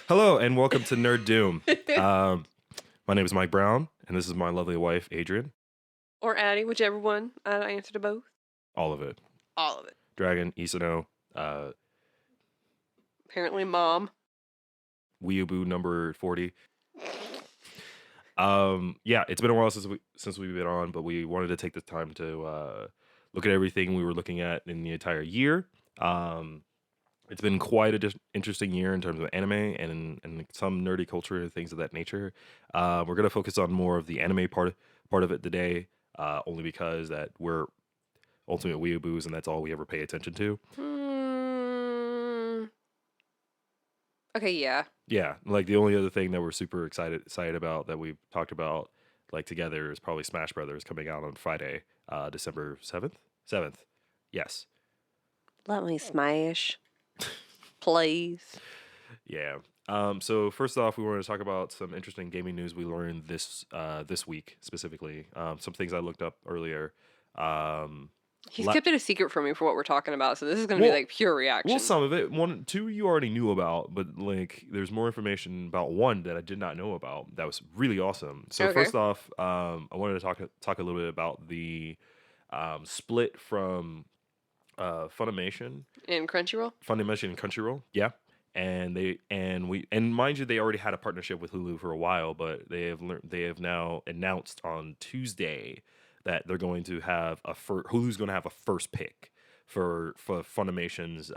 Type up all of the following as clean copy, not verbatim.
Hello and welcome to Nerd Doom. My name is Mike Brown, and this is my lovely wife, Adrian. Or Addie, whichever one. I answer to both. All of it. All of it. Dragon, Isano, Apparently, Mom. Weeaboo number 40. Yeah, it's been a while since we've been on, but we wanted to take the time to look at everything we were looking at in the entire year. It's been quite a interesting year in terms of anime and some nerdy culture and things of that nature. We're gonna focus on more of the anime part of it today, only because that we're ultimate weeaboos and that's all we ever pay attention to. Okay, yeah. Yeah, like the only other thing that we're super excited about that we've talked about like together is probably Smash Brothers coming out on Friday, December 7th. 7th. Yes. Let me smash. Please. Yeah. So first off, we wanted to talk about some interesting gaming news we learned this week specifically. Some things I looked up earlier. He's kept it a secret from me for what we're talking about, so this is going to be like pure reaction. Well, some of it. Two you already knew about, but like there's more information about one that I did not know about. That was really awesome. So first off, I wanted to talk a little bit about the split from Funimation and Crunchyroll. Funimation and Crunchyroll, yeah. And mind you, they already had a partnership with Hulu for a while, but they have now announced on Tuesday that they're going to have Hulu's going to have a first pick for Funimation's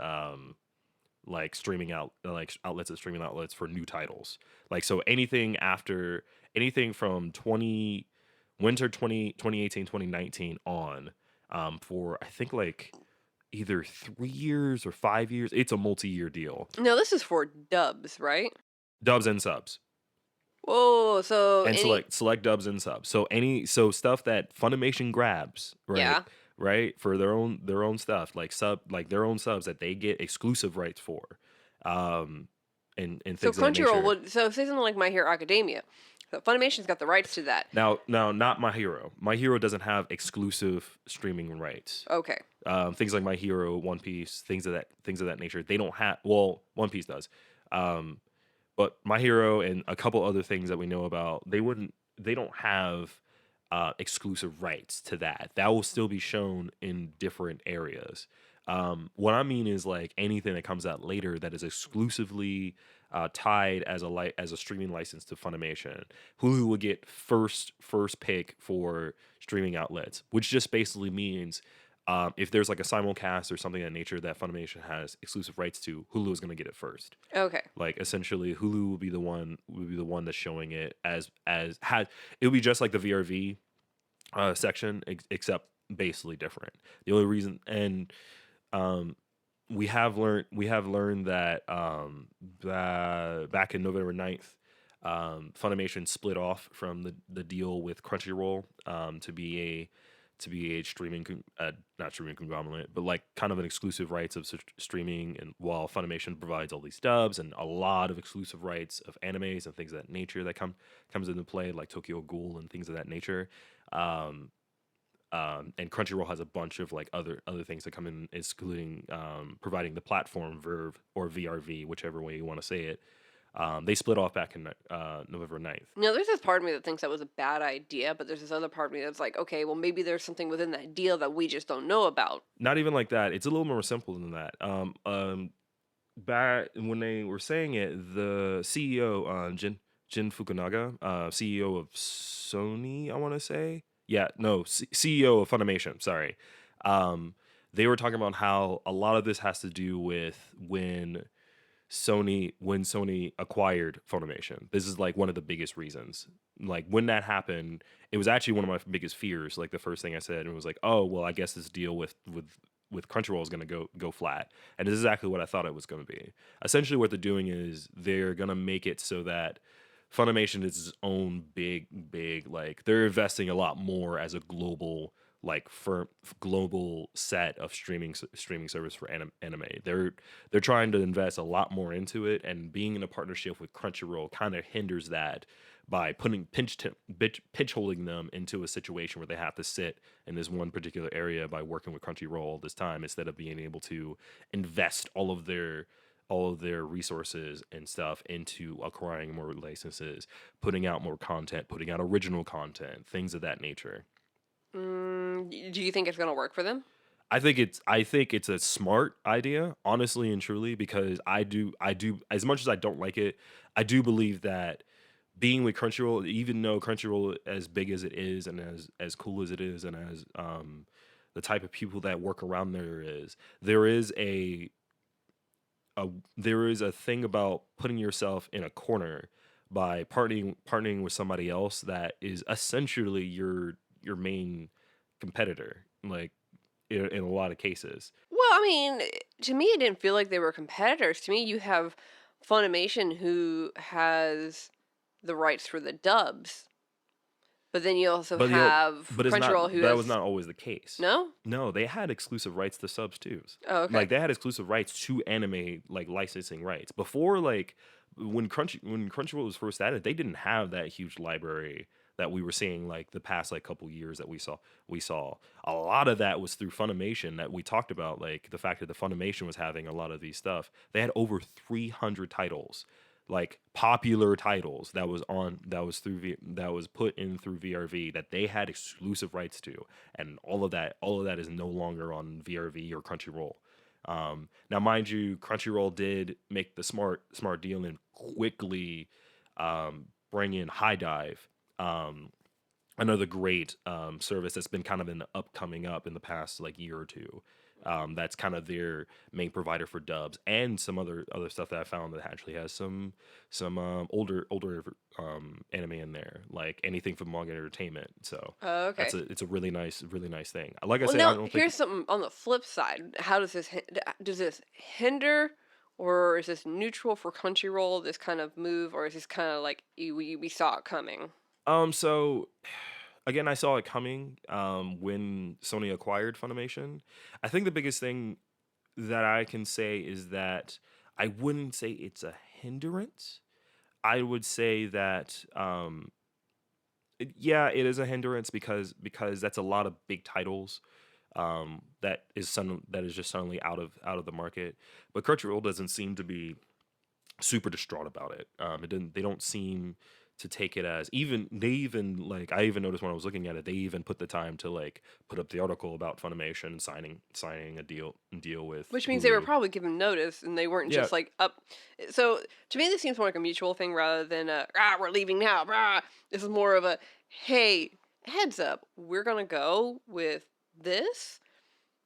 like outlets and streaming outlets for new titles. Like so anything from 2018 2019 on for I think like either 3 years or 5 years. It's a multi-year deal. No, this is for dubs, right? Dubs and subs. Whoa, so and select dubs and subs. So stuff that Funimation grabs, right? Yeah. Right, for their own stuff, like their own subs that they get exclusive rights for. And things so Crunchyroll would say something like My Hero Academia. So Funimation's got the rights to that. Now, not My Hero. My Hero doesn't have exclusive streaming rights. Okay. Things like My Hero, One Piece, things of that nature. They don't have. Well, One Piece does, but My Hero and a couple other things that we know about, they don't have exclusive rights to that. That will still be shown in different areas. What I mean is like anything that comes out later that is exclusively tied as a streaming license to Funimation, Hulu would get first pick for streaming outlets, which just basically means if there's like a simulcast or something of that nature that Funimation has exclusive rights to, Hulu is going to get it first. Okay. Like essentially, Hulu will be the one that's showing it it'll be just like the VRV section, except basically different. The only reason we have learned that back in November 9th, Funimation split off from the deal with Crunchyroll to be a streaming not streaming conglomerate, but like kind of an exclusive rights of streaming, and while Funimation provides all these dubs and a lot of exclusive rights of animes and things of that nature that comes into play, like Tokyo Ghoul and things of that nature. And Crunchyroll has a bunch of like other things that come in, including providing the platform Verve or VRV, whichever way you want to say it. They split off back in November 9th. Now, there's this part of me that thinks that was a bad idea, but there's this other part of me that's like, okay, well, maybe there's something within that deal that we just don't know about. Not even like that. It's a little more simple than that. Back when they were saying it, the CEO, Jin Fukunaga, CEO of Sony, I want to say. Yeah, no, CEO of Funimation, sorry. They were talking about how a lot of this has to do with when Sony acquired Funimation. This is like one of the biggest reasons. Like when that happened, it was actually one of my biggest fears. Like the first thing I said, it was like, oh, well, I guess this deal with Crunchyroll is going to go flat. And this is exactly what I thought it was going to be. Essentially what they're doing is they're going to make it so that Funimation is its own big, like they're investing a lot more as a global global set of streaming service for anime. They're trying to invest a lot more into it, and being in a partnership with Crunchyroll kind of hinders that by putting pinch holding them into a situation where they have to sit in this one particular area by working with Crunchyroll all this time instead of being able to invest all of their all of their resources and stuff into acquiring more licenses, putting out more content, putting out original content, things of that nature. Do you think it's gonna work for them? I think it's a smart idea, honestly and truly, because I do as much as I don't like it, I do believe that being with Crunchyroll, even though Crunchyroll as big as it is and as cool as it is and as the type of people that work around there is a there is a thing about putting yourself in a corner by partnering with somebody else that is essentially your main competitor, like in a lot of cases. Well, I mean, to me, it didn't feel like they were competitors. To me, you have Funimation who has the rights for the dubs, but then you also But the have but it's not Crunchyroll who that was has not always the case. no. No, they had exclusive rights to subs too. Oh, okay. Like they had exclusive rights to anime like licensing rights. Before like when Crunchyroll was first added, they didn't have that huge library that we were seeing like the past like couple years that we saw. A lot of that was through Funimation that we talked about, like the fact that the Funimation was having a lot of these stuff. They had over 300 titles, like popular titles that was put in through VRV that they had exclusive rights to, and all of that is no longer on VRV or Crunchyroll. Now, mind you, Crunchyroll did make the smart deal and quickly bring in High Dive, um, another great service that's been kind of in upcoming up in the past like year or two. That's kind of their main provider for dubs and some other stuff that I found that actually has some older anime in there, like anything from Manga Entertainment. So Oh, okay. it's a really nice thing. Like I Well, said, I now don't think here's something on the flip side. How does does this hinder or is this neutral for Crunchyroll? This kind of move, or is this kind of like we saw it coming? so again, I saw it coming when Sony acquired Funimation. I think the biggest thing that I can say is that I wouldn't say it's a hindrance. I would say that yeah, it is a hindrance because that's a lot of big titles that is just suddenly out of the market. But Crunchyroll doesn't seem to be super distraught about it. It didn't. They don't seem to take it as even. They even like. I even noticed when I was looking at it, they even put the time to like put up the article about Funimation signing a deal with Which means they were Hulu. probably given notice and they weren't Yeah, just like up. So to me, this seems more like a mutual thing rather than we're leaving now. Rah. This is more of a hey, heads up, we're gonna go with this.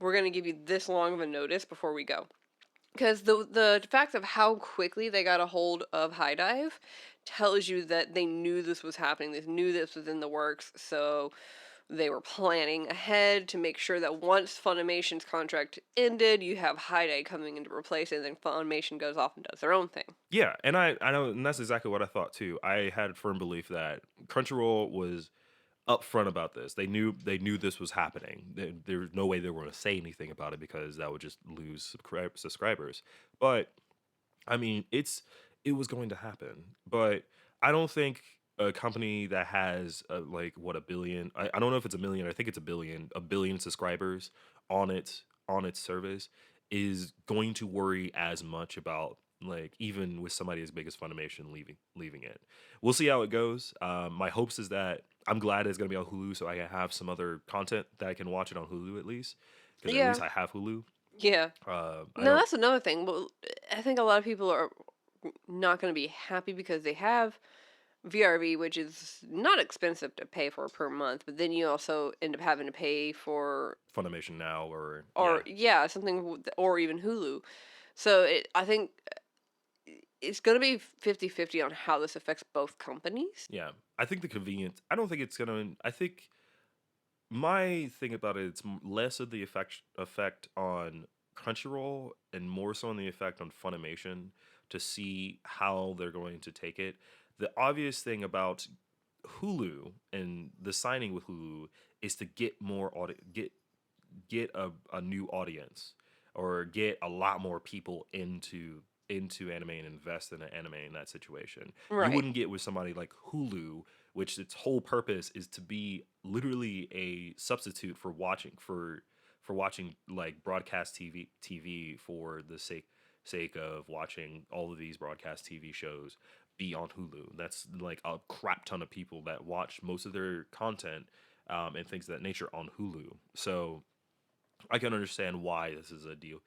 We're gonna give you this long of a notice before we go. Because the fact of how quickly they got a hold of High Dive tells you that they knew this was happening. They knew this was in the works, so they were planning ahead to make sure that once Funimation's contract ended, you have High Dive coming in to replace it, and then Funimation goes off and does their own thing. yeah, and I know, and that's exactly what I thought too. I had firm belief that Crunchyroll was upfront about this. They knew this was happening. There's no way they were going to say anything about it because that would just lose subscribers. But I mean, it was going to happen. But I don't think a company that has like what a billion. I don't know if it's a million. I think it's a billion subscribers on its service is going to worry as much about like even with somebody as big as Funimation leaving it. We'll see how it goes. My hopes is that I'm glad it's gonna be on Hulu, so I can have some other content that I can watch it on Hulu at least, because at Yeah, least I have Hulu. yeah. I No, don't. that's another thing. Well, I think a lot of people are not going to be happy because they have VRV, which is not expensive to pay for per month, but then you also end up having to pay for, Funimation now or yeah, or yeah, something, or even Hulu. So I think it's going to be 50-50 on how this affects both companies. yeah. I think the convenience. I don't think it's gonna. I think my thing about it, it's less of the effect on Crunchyroll and more so on the effect on Funimation to see how they're going to take it. The obvious thing about Hulu and the signing with Hulu is to get get a new audience or get a lot more people into anime and invest in an anime in that situation. You Right. wouldn't get with somebody like Hulu, which its whole purpose is to be literally a substitute for watching like broadcast TV for the sake of watching all of these broadcast TV shows be on Hulu. That's like a crap ton of people that watch most of their content and things of that nature on Hulu. So I can understand why this is a deal.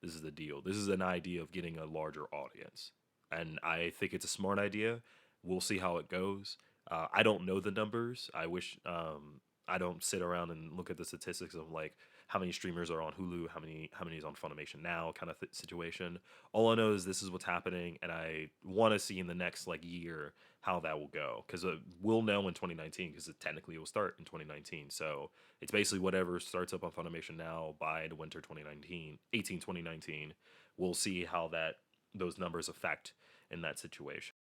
This is the deal. This is an idea of getting a larger audience, and I think it's a smart idea. We'll see how it goes. I don't know the numbers. I wish I don't sit around and look at the statistics of like how many streamers are on Hulu, how many is on Funimation now, kind of situation. All I know is this is what's happening, and I want to see in the next like year how that will go because we'll know in 2019 because technically it will start in 2019. So it's basically whatever starts up on Funimation now by the winter 2019. We'll see how those numbers affect in that situation.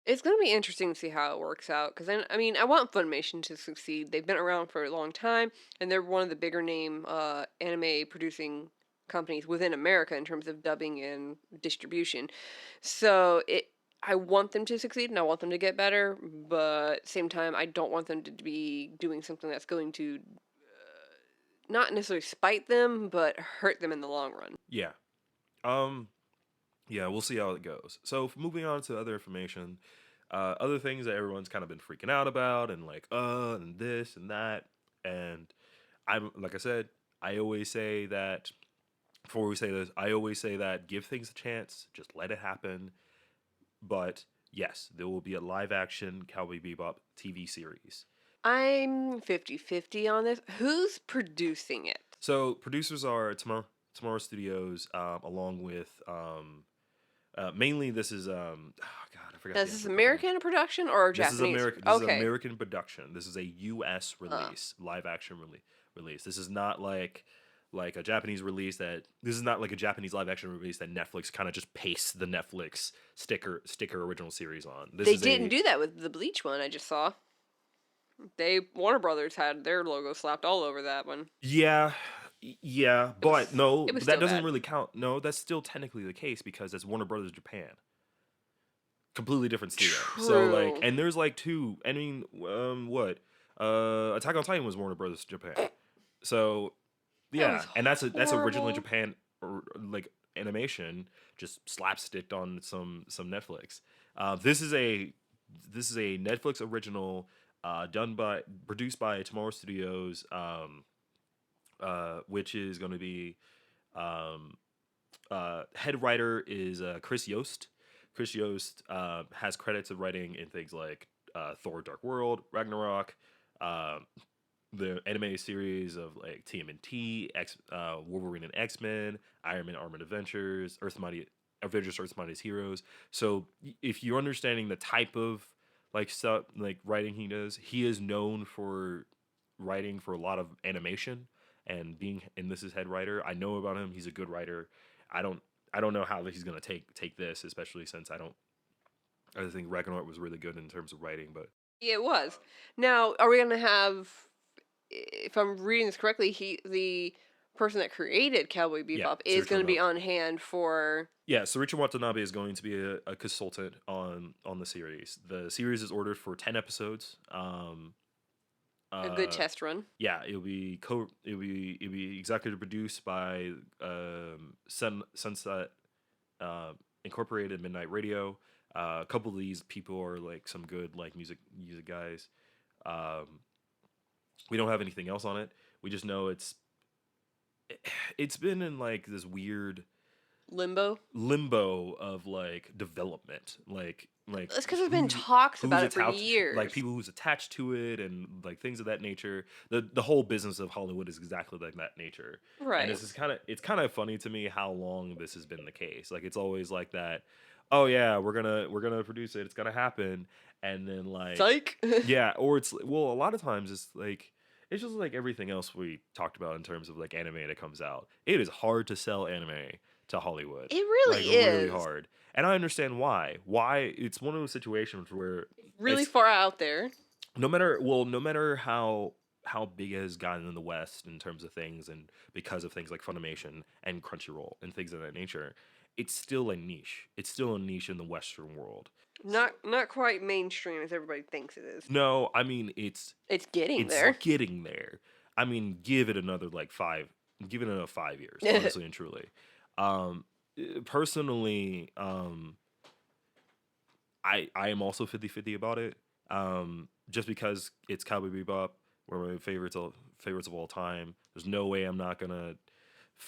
It's gonna be interesting to see how it works out because I mean, I want Funimation to succeed. They've been around for a long time, and they're one of the bigger name anime producing companies within America in terms of dubbing and distribution. So I want them to succeed and I want them to get better, but at the same time, I don't want them to be doing something that's going to not necessarily spite them, but hurt them in the long run. Yeah. Um yeah, we'll see how it goes. So moving on to other information, other things that everyone's kind of been freaking out about and like and this and that. And I'm like I said, I always say that before we say this, I always say that give things a chance, just let it happen. But yes, there will be a live action Cowboy Bebop TV series. I'm 50-50 on this. Who's producing it? So producers are Tomorrow Studios, along with mainly this is oh god, I forgot Now, the is this actual company. American production or This is Japanese? American. This is Okay. American production. This is a U.S. release, live action release. This is not like a Japanese release that. This is not like a Japanese live action release that Netflix kind of just pastes the Netflix sticker original series on. This They is didn't do that with the Bleach one I just saw. Warner Brothers had their logo slapped all over that one. Yeah, but no, It was that still doesn't bad. really count. No, that's still technically the case because that's Warner Brothers Japan. Completely different studio. So like, True. and there's like two. I mean, what? Attack on Titan was Warner Brothers Japan. So That yeah, was and that's originally horrible. Japan like animation, just slapsticked on some Netflix. This is a Netflix original, produced by Tomorrow Studios, which is going to be um, head writer is Chris Yost. Chris Yost has credits of writing in things like Thor: Dark World, Ragnarok, uh, the anime series of like TMNT, Wolverine and X Men, Iron Man Armored Adventures, Avengers Earth's Mightiest Heroes. So if you're understanding the type of like stuff like writing he is known for writing for a lot of animation and this is head writer. I know about him. He's a good writer. I don't I don't know how he's gonna take this, especially since I think Ragnarok was really good in terms of writing, but Yeah, it was. Now, are we gonna have? If I'm reading this correctly, the person that created Cowboy yeah, Bebop is Search going to be Watanabe. on hand for. Yeah, so Richard Watanabe is going to be a consultant on the series. The series is ordered for 10 episodes. A good Uh, test run. yeah, it'll be executive produced by Sunset Incorporated, Midnight Radio. A couple of these people are like some good like music guys. Um, we don't have anything else on it. We just know it's been in like this weird Limbo. limbo of like development, like That's because there's been talks who's about it for attached, like years. people who's attached to it, and like things of that nature. The whole business of Hollywood is exactly like that nature, and Right. it's kind of funny to me how long this has been the case. Like it's always like that. Oh yeah, we're gonna produce it. It's gonna happen, and then like Psych. yeah, or it's well, a lot of times it's like it's just like everything else we talked about in terms of like anime that comes out. It is hard to sell anime to Hollywood, It really like really is. hard, and I understand why. Why it's one of those situations where Really it's far out there. no matter how big it has gotten in the West in terms of things, and because of things like Funimation and Crunchyroll and things of that nature, it's still a niche. It's still a niche in the Western world. Not quite mainstream as everybody thinks it is. No, I mean It's getting it's there. getting there. I mean, give it another 5 years, honestly and truly. Um, personally, I am also 50-50 about it. Just because it's Cowboy Bebop, one of my favorites of all time. There's no way I'm not gonna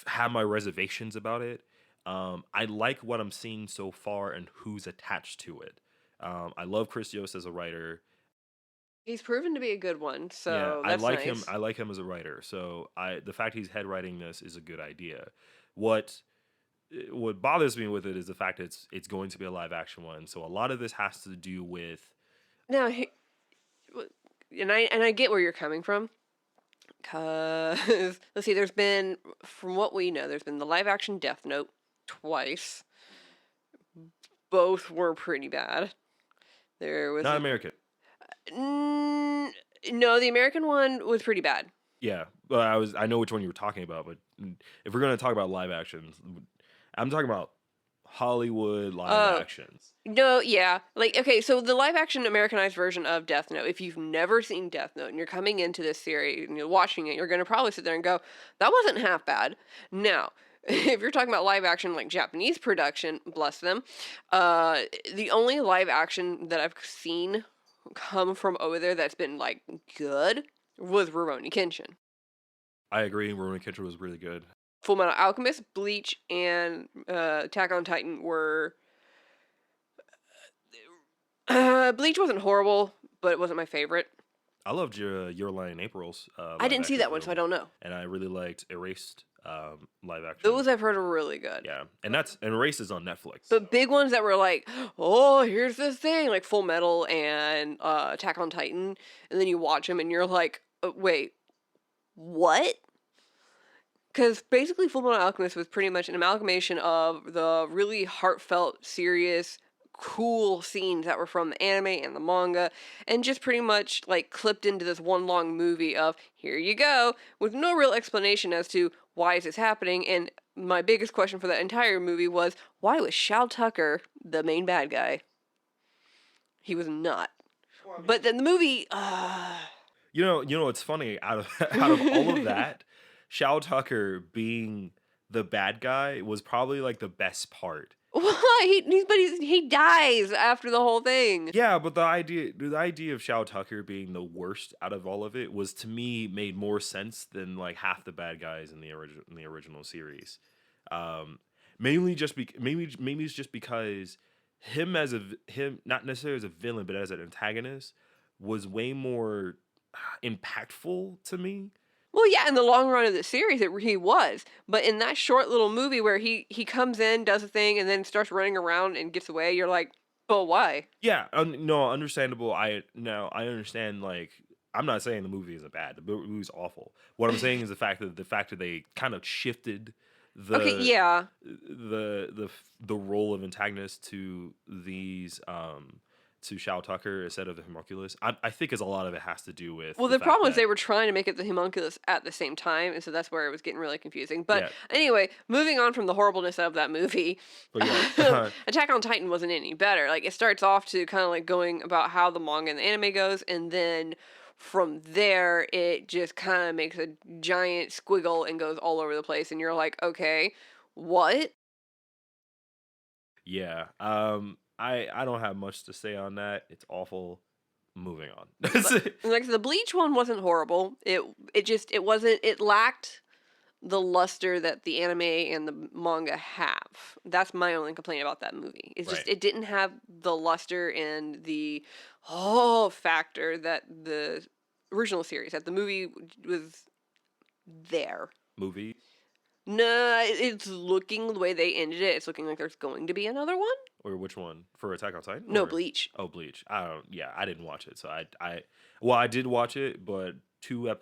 have my reservations about it. I like what I'm seeing so far and who's attached to it. I love Chris Yost as a writer. He's proven to be a good one, Yeah, so I that's like him. nice. I like him as a writer. So the fact he's head writing this is a good idea. What what bothers me with it is the fact that it's going to be a live action one. So a lot of this has to do with Now, w- and I get where you're coming from, cause let's see, there's been, from what we know, there's been the live action Death Note twice. Both were pretty bad. There was not a American. no, the American one was pretty bad. Yeah, but I know which one you were talking about. But if we're gonna talk about live actions, I'm talking about Hollywood live Oh, actions. no, yeah. Like, okay, so the live action Americanized version of Death Note, if you've never seen Death Note and you're coming into this series and you're watching it, you're going to probably sit there and go, that wasn't half bad. Now, if you're talking about live action, like Japanese production, bless them, uh, the only live action that I've seen come from over there that's been, like, good was Rurouni Kenshin. I agree. Rurouni Kenshin was really good. Full Metal Alchemist, Bleach, and Attack on Titan were. Bleach wasn't horrible, but it wasn't my favorite. I loved Your Lie in April's I live didn't see action that one, so I film, don't know. and I really liked Erased live action. Those I've heard are really good. Yeah, and Erased is on Netflix. So But big ones that were like, oh, here's this thing, like Full Metal and Attack on Titan, and then you watch them and you're like, wait, what? Because basically, Full Metal Alchemist was pretty much an amalgamation of the really heartfelt, serious, cool scenes that were from the anime and the manga, and just pretty much like clipped into this one long movie of here you go, with no real explanation as to why is this happening. And my biggest question for that entire movie was, why was Shao Tucker the main bad guy? He was not. But then the movie, you know, it's funny out of out of all of that, Shao Tucker being the bad guy was probably like the best part. why? He dies after the whole thing. Yeah, but the idea of Shao Tucker being the worst out of all of it was to me made more sense than like half the bad guys in the original series. Um, maybe it's just because him not necessarily as a villain but as an antagonist was way more impactful to me. Well, yeah, in the long run of the series, he was. But in that short little movie where he comes in, does a thing, and then starts running around and gets away, you're like, but why? Yeah, no, understandable. I understand. Like, I'm not saying the movie isn't bad. The movie's awful. What I'm saying is the fact that they kind of shifted Okay, the yeah. the role of antagonist to these to Shao Tucker instead of the Homunculus. I think as a lot of it has to do with Well, the the fact problem is that they were trying to make it the homunculus at the same time, and so that's where it was getting really confusing. But yeah, anyway, moving on from the horribleness of that movie, but yeah, Attack on Titan wasn't any better. Like, it starts off to kind of like going about how the manga and the anime goes, and then from there, it just kind of makes a giant squiggle and goes all over the place, and you're like, okay, what? yeah. I don't have much to say on that. It's awful. Moving on. But like the Bleach one wasn't horrible. It wasn't, it lacked the luster that the anime and the manga have. That's my only complaint about that movie. It's just Right. it didn't have the luster and the factor that the original series that the movie was there. Movie No, it's looking the way they ended it. It's looking like there's going to be another one. or which one for Attack on Titan No, or Bleach. oh Bleach? I don't. Yeah, I didn't watch it, so well I did watch it, but two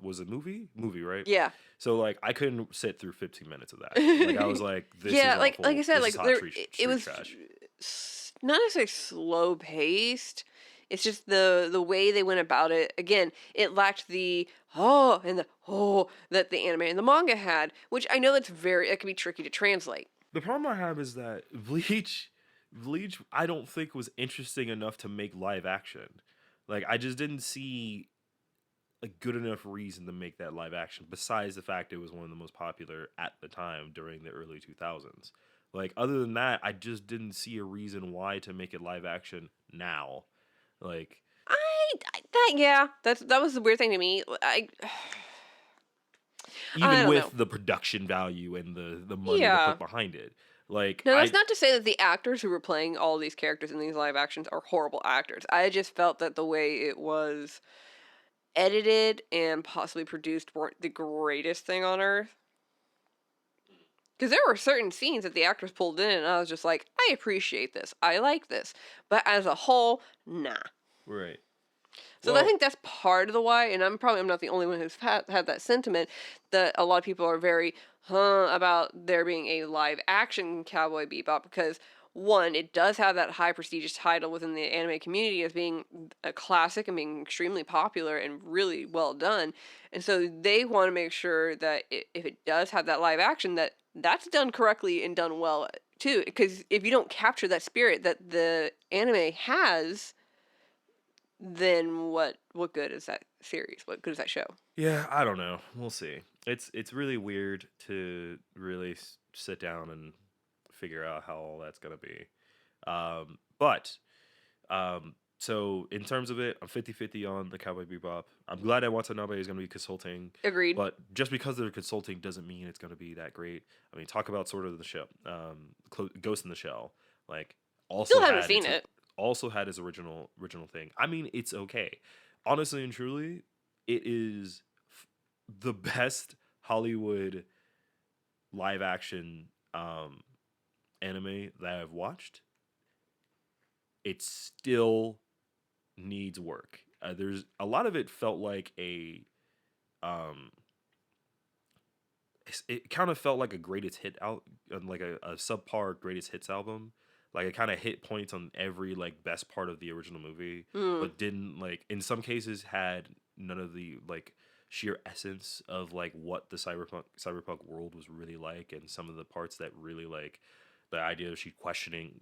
was it movie right? Yeah. So like I couldn't sit through 15 minutes of that. Like I was like, this is Yeah, awful. like I said, This like is hot there, street, it street was trash. not necessarily slow paced. It's just the way they went about it. Again, it lacked the and the that the anime and the manga had, which I know it can be tricky to translate. The problem I have is that Bleach, I don't think was interesting enough to make live action. Like I just didn't see a good enough reason to make that live action. Besides the fact it was one of the most popular at the time during the early 2000s. Like other than that, I just didn't see a reason why to make it live action now. Like that was the weird thing to me. I even don't know. with the production value and the money to Yeah. put behind it. Like Now, that's I not to say that the actors who were playing all these characters in these live actions are horrible actors. I just felt that the way it was edited and possibly produced weren't the greatest thing on earth. Because there were certain scenes that the actors pulled in, and I was just like, I appreciate this. I like this. But as a whole, nah. right. So I Well, think that's part of the why, and I'm not the only one who's had that sentiment, that a lot of people are very about there being a live action Cowboy Bebop, because one, it does have that high prestigious title within the anime community as being a classic and being extremely popular and really well done, and so they want to make sure that if it does have that live action, that that's done correctly and done well too, because if you don't capture that spirit that the anime has, then what good is that series? What good is that show? yeah, I don't know. We'll see. It's really weird to really sit down and figure out how all that's gonna be. But so in terms of it, I'm 50-50 on the Cowboy Bebop. I'm glad that Watanabe is gonna be consulting, Agreed. but just because they're consulting doesn't mean it's gonna be that great. I mean, talk about Sword of the Shell, Ghost in the Shell, like Still also haven't had seen its it. also had his original thing. I mean, it's okay. Honestly and truly, it is the best Hollywood live action anime that I've watched. It still needs work. There's a lot of it felt like um it kind of felt like a greatest hit out like a subpar greatest hits album. Like it kind of hit points on every like best part of the original movie, Mm. but didn't like in some cases had none of the like sheer essence of like what the cyberpunk world was really like, and some of the parts that really like the idea of she questioning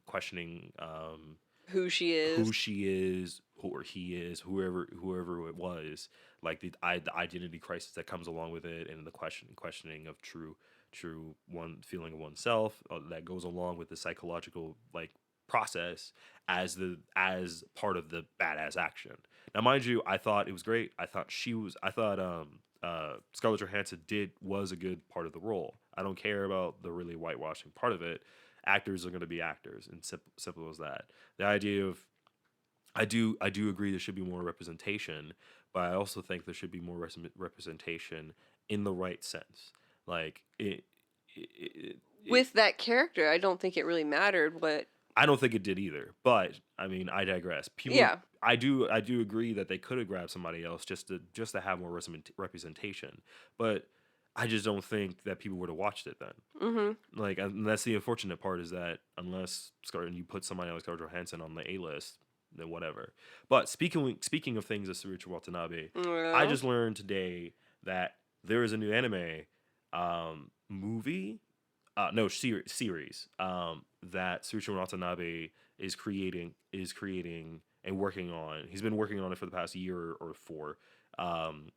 Who she who is. she is, who or he is, whoever it was, like the identity crisis that comes along with it, and the questioning of true one feeling of oneself that goes along with the psychological like process as part of the badass action. Now, mind you, I thought it was great. I thought Scarlett Johansson was a good part of the role. I don't care about the really whitewashing part of it. Actors are going to be actors, and simple as that. The idea of I do agree there should be more representation, but I also think there should be more representation in the right sense. Like it With that character, I don't think it really mattered what. I don't think it did either. But I mean, I digress. Yeah. I do agree that they could have grabbed somebody else just to have more representation. But I just don't think that people would have watched it then. Mm-hmm. Like, and that's the unfortunate part is that unless you put somebody like Scarlett Johansson on the A list, then whatever. But speaking of things of Surichi Watanabe, I Well, just learned today that there is a new anime movie, no series that Surichi Watanabe is creating and working on. He's been working on it for the past year or four. Um,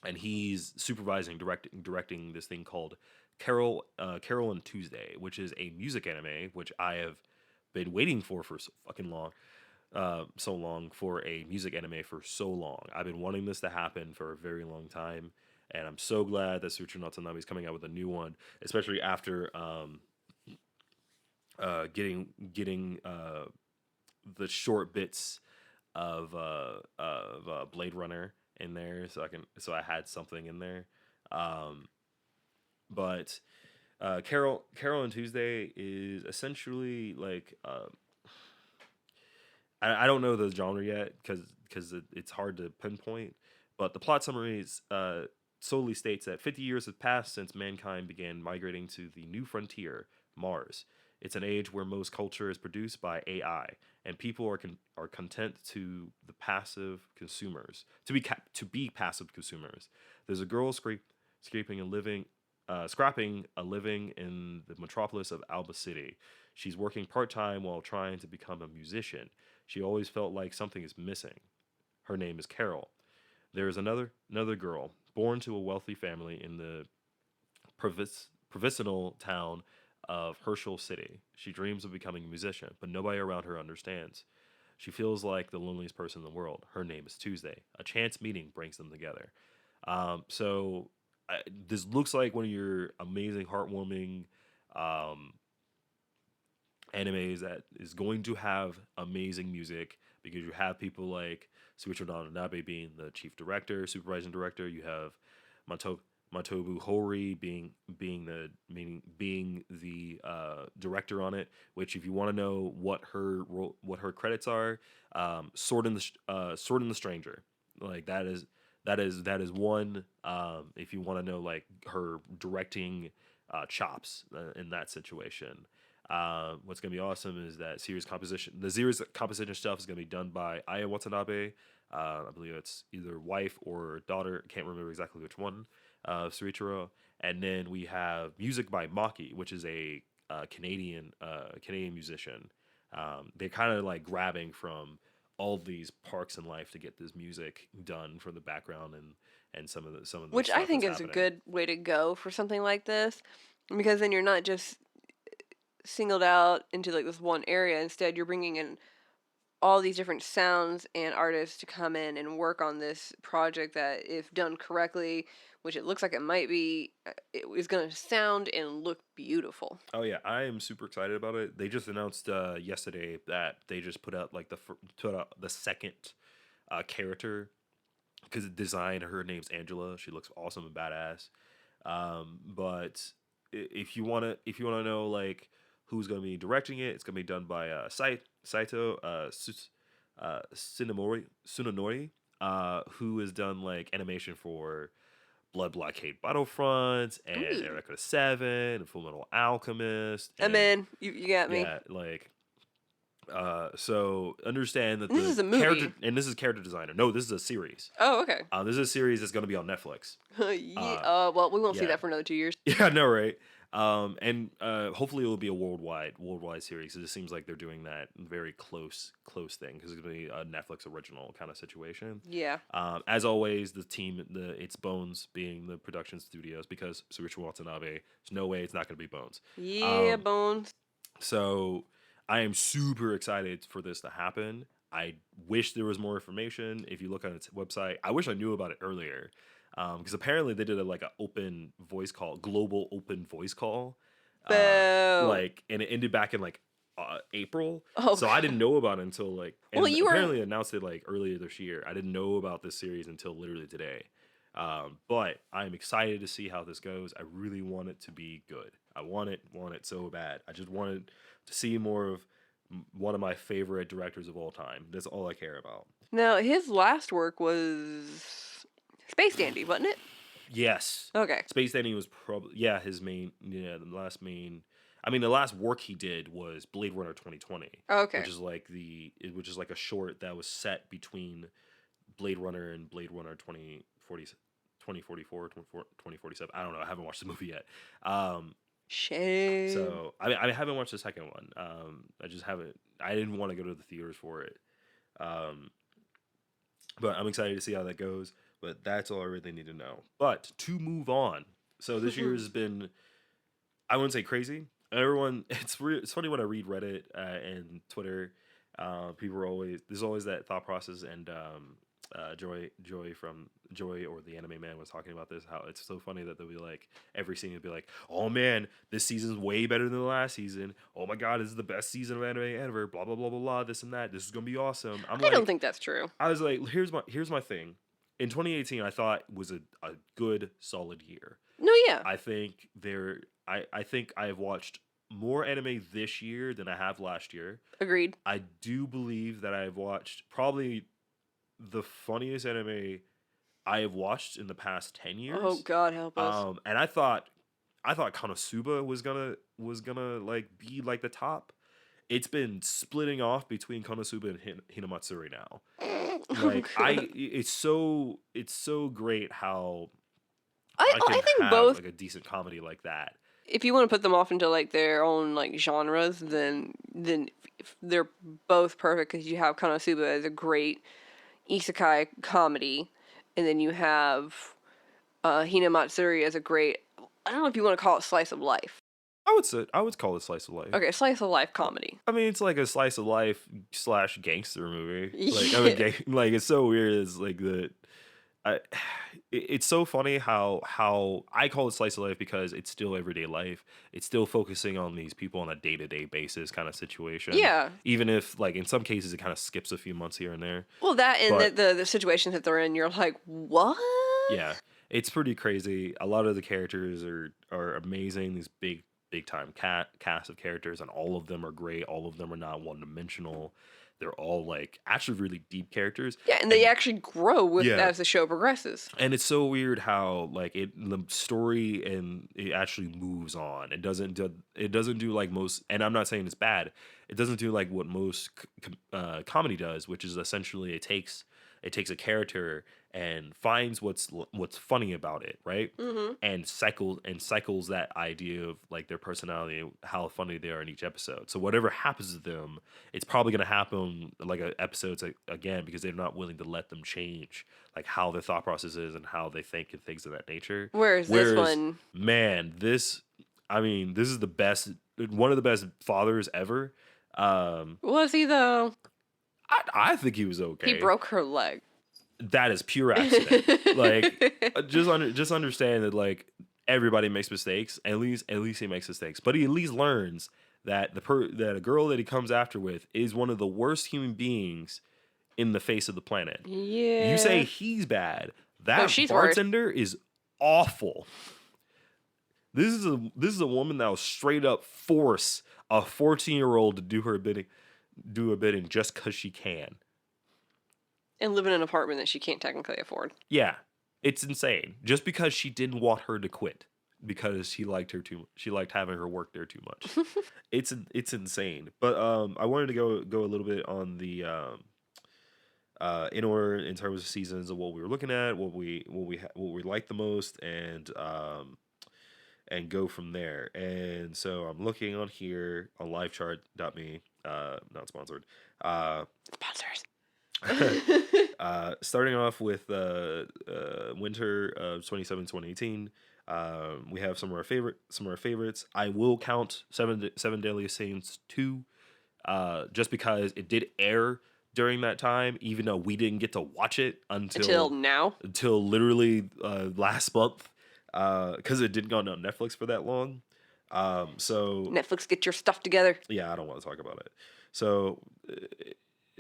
and he's supervising directing this thing called Carol and Tuesday, which is a music anime which I have been waiting for so fucking long. So long for a music anime for so long. I've been wanting this to happen for a very long time, and I'm so glad that Sutra Watanabe is coming out with a new one, especially after getting the short bits of Blade Runner in there, so I had something in there. Um, but Carol and Tuesday is essentially like I don't know the genre yet because it's hard to pinpoint, but the plot summary solely states that 50 years have passed since mankind began migrating to the new frontier, Mars. It's an age where most culture is produced by AI, and people are content to be passive consumers. There's a girl scrapping a living in the metropolis of Alba City. She's working part time while trying to become a musician. She always felt like something is missing. Her name is Carol. There's another girl born to a wealthy family in the provincial town of Herschel City. She dreams of becoming a musician, but nobody around her understands. She feels like the loneliest person in the world. Her name is Tuesday. A chance meeting brings them together. So this looks like one of your amazing, heartwarming um, animes that is going to have amazing music because you have people like Suichiro Watanabe being the chief director, supervising director. You have Mato- Matobu Hori being the director on it. Which, if you want to know what her credits are, Sword in the Stranger, like that is one. If you want to know like her directing chops in that situation. What's gonna be awesome is that the series composition stuff is gonna be done by Aya Watanabe. I believe it's either wife or daughter. Can't remember exactly which one. Suichiro, and then we have music by Maki, which is a Canadian musician. They're kind of like grabbing from all these parks in life to get this music done for the background and some of the Which I stuff think that's is a happening. good way to go for something like this, because then you're not just singled out into like this one area. Instead, you're bringing in all these different sounds and artists to come in and work on this project that, if done correctly, which it looks like it might be, it is going to sound and look beautiful. Oh yeah, I am super excited about it. They just announced yesterday that they just put out the second character because the design. Her name's Angela. She looks awesome and badass. But if you wanna know like who's gonna be directing it, it's gonna be done by Saito Tsunenori, who has done like animation for Blood Blockade Battlefront and Ooh. Eureka 7 and Full Metal Alchemist I'm and in. You got me. yeah, like so understand that And this the is a movie. character and this is character designer. No, this is a series. Oh, okay. This is a series that's going to be on Netflix. Yeah. Uh, Well, we won't see yeah, that for another 2 years. yeah, I know, right? And hopefully it will be a worldwide series. It just seems like they're doing that very close thing because it's going to be a Netflix original kind of situation. Yeah. As always, it's Bones being the production studios because Suichiro Watanabe. There's no way it's not going to be Bones. Yeah, Um, Bones. so I am super excited for this to happen. I wish there was more information. If you look on its website, I wish I knew about it earlier, because apparently they did like an open voice call, global open voice call, Boo. like, and it ended back in like April. Oh, So I God. didn't know about it until like, Well, and you were. apparently announced it like earlier this year. I didn't know about this series until literally today. But I'm excited to see how this goes. I really want it to be good. I want it so bad. I just wanted to see more of one of my favorite directors of all time. That's all I care about. No, his last work was Space Dandy, wasn't it? Yes, Okay. Space Dandy was probably his main the last main. I mean, the last work he did was Blade Runner 2020, Okay. which is like a short that was set between Blade Runner and Blade Runner 2047. I don't know. I haven't watched the movie yet. Shame. So I haven't watched the second one. I just haven't. I didn't want to go to the theaters for it. Um, but I'm excited to see how that goes. But that's all I really need to know. But to move on, so this year has been, I wouldn't say crazy. Everyone, it's funny when I read Reddit and Twitter. People are always there's always that thought process, and Joy or the Anime Man was talking about this. How it's so funny that they'll be like every season will be like, "Oh man, this season's way better than the last season. Oh my god, this is the best season of anime ever." Blah blah blah blah blah. This and that. This is gonna be awesome. I don't think that's true. I was like, here's my thing. In 2018, I thought was a good solid year. No, yeah. I think I have watched more anime this year than I have last year. Agreed. I do believe that I have watched probably the funniest anime I have watched in the past 10 years. Oh, God help us. And I thought Konosuba was gonna like be like the top. It's been splitting off between Konosuba and Hinamatsuri now. Like it's so great how I I can think have both. like a decent comedy like that. If you want to put them off into like their own like genres, then they're both perfect because you have Konosuba as a great isekai comedy, and then you have Hina Matsuri as a great, I don't know if you want to call it slice of life. I would call it slice of life. Okay, slice of life comedy. I mean, it's like a slice of life / gangster movie. Like I Yeah. mean, like it's so weird. It's like I, it's so funny how I call it slice of life because it's still everyday life. It's still focusing on these people on a day-to-day basis kind of situation. Yeah. Even if like in some cases it kind of skips a few months here and there. Well, that and But the situations that they're in, you're like, what? yeah, it's pretty crazy. A lot of the characters are amazing. These big time cast of characters, and all of them are great. All of them are not one dimensional. They're all like actually really deep characters. Yeah, and they actually grow with Yeah. as the show progresses. And it's so weird how like the story and it actually moves on. It doesn't do like most, and I'm not saying it's bad. It doesn't do like what most comedy does, which is essentially it takes a character and finds what's funny about it, right? Mm-hmm. And cycles that idea of like their personality, how funny they are in each episode. So whatever happens to them, it's probably going to happen like episodes again because they're not willing to let them change like how their thought process is and how they think and things of that nature. Whereas this one, Man, this is the best, one of the best fathers ever. was he though? I think he was okay. He broke her leg. That is pure accident. Like just understand that like everybody makes mistakes. At least he makes mistakes, but he at least learns that that a girl that he comes after with is one of the worst human beings in the face of the planet. Yeah. You say he's bad. That she's worse. bartender is awful. This is a woman that will straight up force a 14-year-old to do a bidding just because she can. And live in an apartment that she can't technically afford. Yeah, it's insane. Just because she didn't want her to quit because she liked having her work there too much. It's insane. But I wanted to go a little bit on the in order in terms of seasons of what we were looking at, what we liked the most, and go from there. And so I'm looking on here on livechart.me, not sponsored. Sponsors. Starting off with winter of 2017-2018, we have some of our favorites. I will count Seven Deadly Sins 2, just because it did air during that time, even though we didn't get to watch it until now, until literally last month, because it didn't go on Netflix for that long. So Netflix, get your stuff together. yeah, I don't want to talk about it. So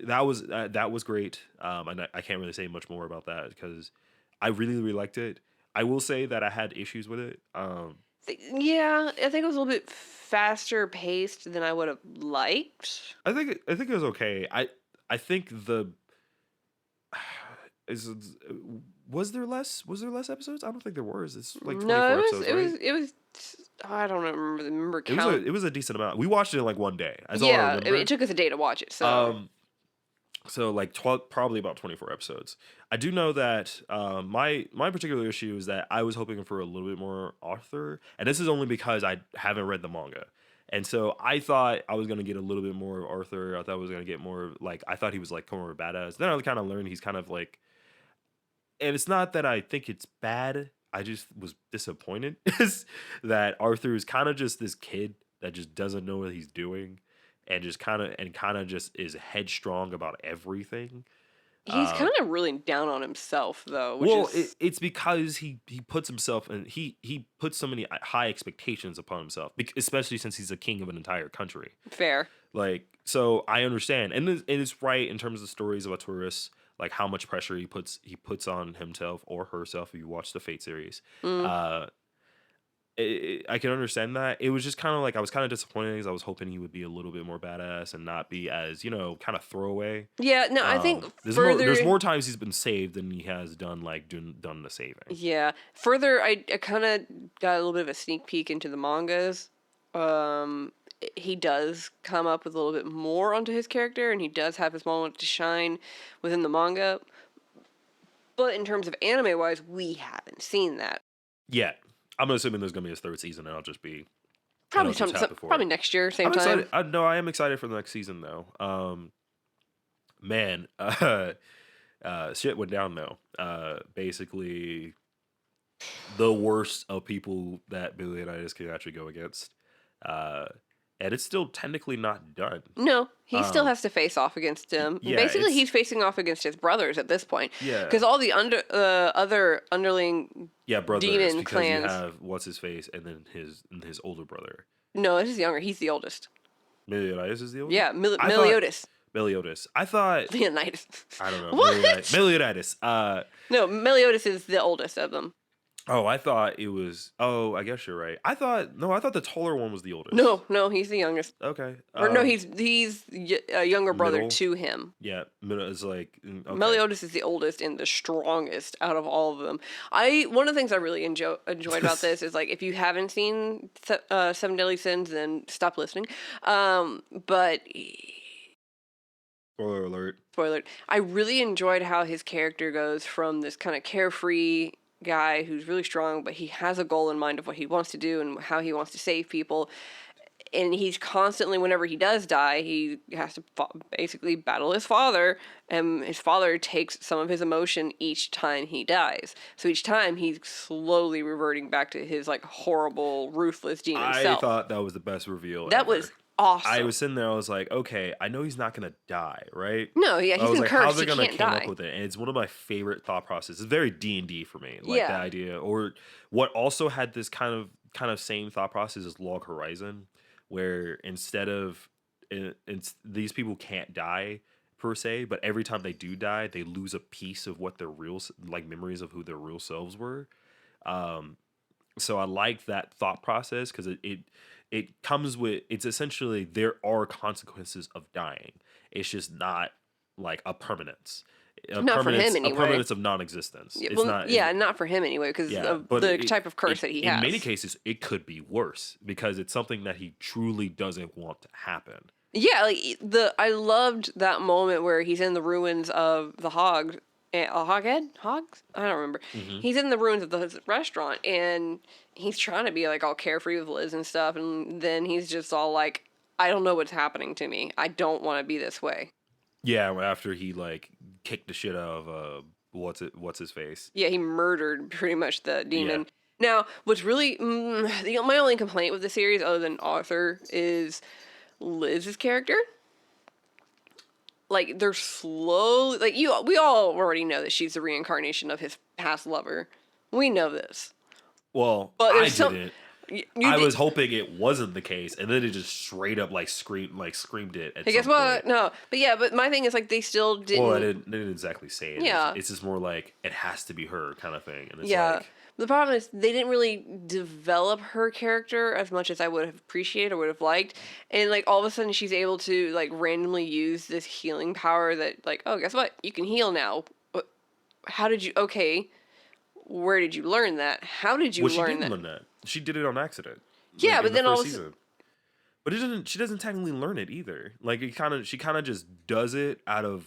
that was great. And I can't really say much more about that because I really liked it. I will say that I had issues with it. Yeah, I think it was a little bit faster paced than I would have liked. I think it was okay. I think was there less episodes? I don't think there was. It's like 24 No, episodes, right? it was. I don't remember count. It was a decent amount. We watched it in like one day. That's all I Yeah, I remember. mean, it took us a day to watch it. So So like probably about 24 episodes. I do know that my particular issue is that I was hoping for a little bit more Arthur, and this is only because I haven't read the manga, and so I thought I was gonna get a little bit more of Arthur. I thought I was gonna get more like I thought he was like more of a badass. Then I kind of learned he's kind of like, and it's not that I think it's bad. I just was disappointed that Arthur is kind of just this kid that just doesn't know what he's doing. And just kind of just is headstrong about everything. he's kind of really down on himself, though. Which It's because he puts himself and he puts so many high expectations upon himself, especially since he's a king of an entire country. Fair. Like, so I understand, and it's right in terms of stories about tourists, like how much pressure he puts on himself or herself. If you watch the Fate series, I can understand that. It was just kind of like I was kind of disappointed because I was hoping he would be a little bit more badass and not be as kind of throwaway. Yeah, no, I think there's more times he's been saved than he has done done the saving. Yeah, further, I kind of got a little bit of a sneak peek into the mangas. He does come up with a little bit more onto his character, and he does have his moment to shine within the manga. But in terms of anime wise, we haven't seen that. Yeah. I'm assuming there's gonna be a third season, and I'll just be Probably next year, same time. No, I am excited for the next season though. Man, Shit went down though. Basically, the worst of people that Billy Leonidas can actually go against. Uh, and it's still technically not done. No, he still Um, has to face off against him. yeah, Basically, it's he's facing off against his brothers at this point, yeah, because all the other underling yeah, brothers demon because you clans. have what's his face and then his older brother. No, this is younger. He's the oldest. Meliodas is the older. Yeah, I thought Meliodas. Meliodas. I thought Leonidas. I don't know What? Meliodas. No, Meliodas is the oldest of them. Oh, I thought it was. Oh, I guess you're right. I thought the taller one was the oldest. No, he's the youngest. Okay. Or no, he's a younger brother Middle. to him. Yeah, middle is like okay. Meliodas is the oldest and the strongest out of all of them. One of the things I really enjoyed about this is like if you haven't seen Seven Deadly Sins, then stop listening. But Spoiler alert. spoiler, I really enjoyed how his character goes from this kind of carefree guy who's really strong, but he has a goal in mind of what he wants to do and how he wants to save people. And he's constantly, whenever he does die, he has to basically battle his father, and his father takes some of his emotion each time he dies. So each time he's slowly reverting back to his like horrible, ruthless demon I self. thought that was the best reveal. That ever. was awesome. I was sitting there. I was like, okay, I know he's not gonna die, right? No, yeah, I he's was been like, cursed. how's they He gonna can't come die. up with it? And it's one of my favorite thought processes. It's very D&D for me, like the Yeah. idea. Or what also had this kind of same thought process is Log Horizon, where instead of it's these people can't die per se, but every time they do die, they lose a piece of what their real like memories of who their real selves were. Um, so I like that thought process because it comes with it's essentially there are consequences of dying. It's just not like a permanence. Not for him A anyway. permanence of non-existence. Yeah, It's well, not. yeah, not for him anyway, because Yeah, of but the type of curse that he has. In many cases, it could be worse because it's something that he truly doesn't want to happen. Yeah, like I loved that moment where he's in the ruins of the Hogs, Hogs? I don't remember. Mhm. He's in the ruins of the restaurant and he's trying to be like all carefree with Liz and stuff, and then he's just all like, I don't know what's happening to me. I don't want to be this way. Yeah, after he like kicked the shit out of what's his face. Yeah, he murdered pretty much the demon. Yeah. Now, what's really my only complaint with the series, other than Arthur, is Liz's character. Like they're slowly like we all already know that she's the reincarnation of his past lover. We know this. Well, But I there's some- didn't. You I did- was hoping it wasn't the case, and then it just straight up screamed it. At Hey, guess some what? point. No, but yeah, but my thing is like they still didn't. Well, they didn't exactly say it. Yeah. It's just more like it has to be her kind of thing, and it's Yeah. like The problem is they didn't really develop her character as much as I would have appreciated or would have liked. And like all of a sudden she's able to like randomly use this healing power that like, oh, guess what? You can heal now. How did you where did you learn that? How did you well, she learn didn't that? learn that. She did it on accident. Yeah, like, but in the then all first of a season. But it doesn't. She doesn't technically learn it either. Like she kind of just does it out of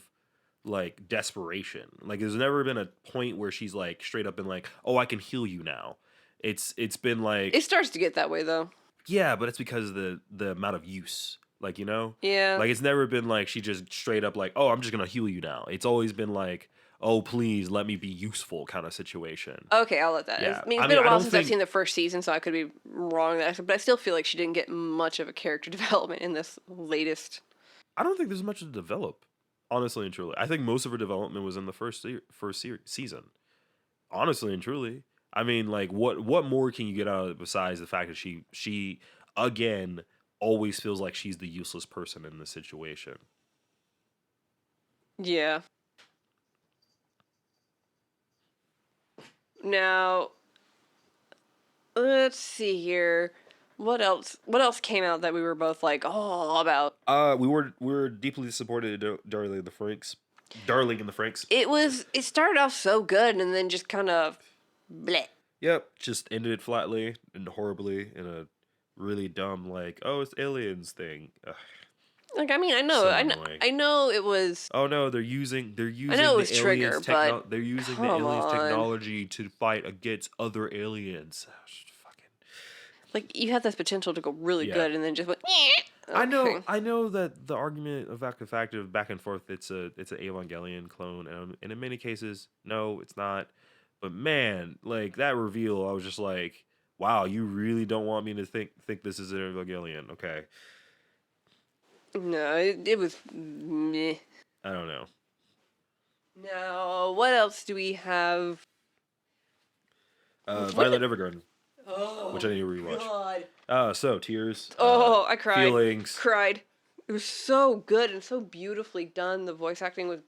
like desperation. Like there's never been a point where she's like straight up been like, "Oh, I can heal you now." It's been like It starts to get that way though. yeah, but it's because of the amount of use. Like you know, Yeah. like it's never been like she just straight up like, "Oh, I'm just gonna heal you now." It's always been like, "Oh, please let me be useful," kind of situation. Okay, I'll let that. Yeah. I mean, it's I been mean, a I while don't since I've think- seen the first season, so I could be wrong. But I still feel like she didn't get much of a character development in this latest. I don't think there's much to develop, honestly and truly. I think most of her development was in the first season. Honestly and truly. I mean, like, what more can you get out of it besides the fact that she again always feels like she's the useless person in the situation. Yeah. Now, let's see here. What else? What else came out that we were both like, oh, about? We were deeply disappointed in Darling in the Franks. Darling in the Franks. It started off so good and then just kind of bleh. Yep, just ended it flatly and horribly in a really dumb like, oh, it's aliens thing. Ugh. Like, I mean, I know, So I annoying. know it was. Oh no, they're using know it the was Trigger, aliens but they're using the come aliens on. technology to fight against other aliens. Fucking Like you have this potential to go really Yeah. good, and then just went. I Okay. know that the argument of fact of back and forth, it's an Evangelion clone, and in many cases, no, it's not. But man, like that reveal, I was just like, wow, you really don't want me to think this is an Evangelion, okay? No, it was meh. I don't know. Now, what else do we have? What Violet did... Evergarden, which I Oh need to rewatch. God. So tears, Oh, I cried. feelings. Cried. It was so good and so beautifully done. The voice acting was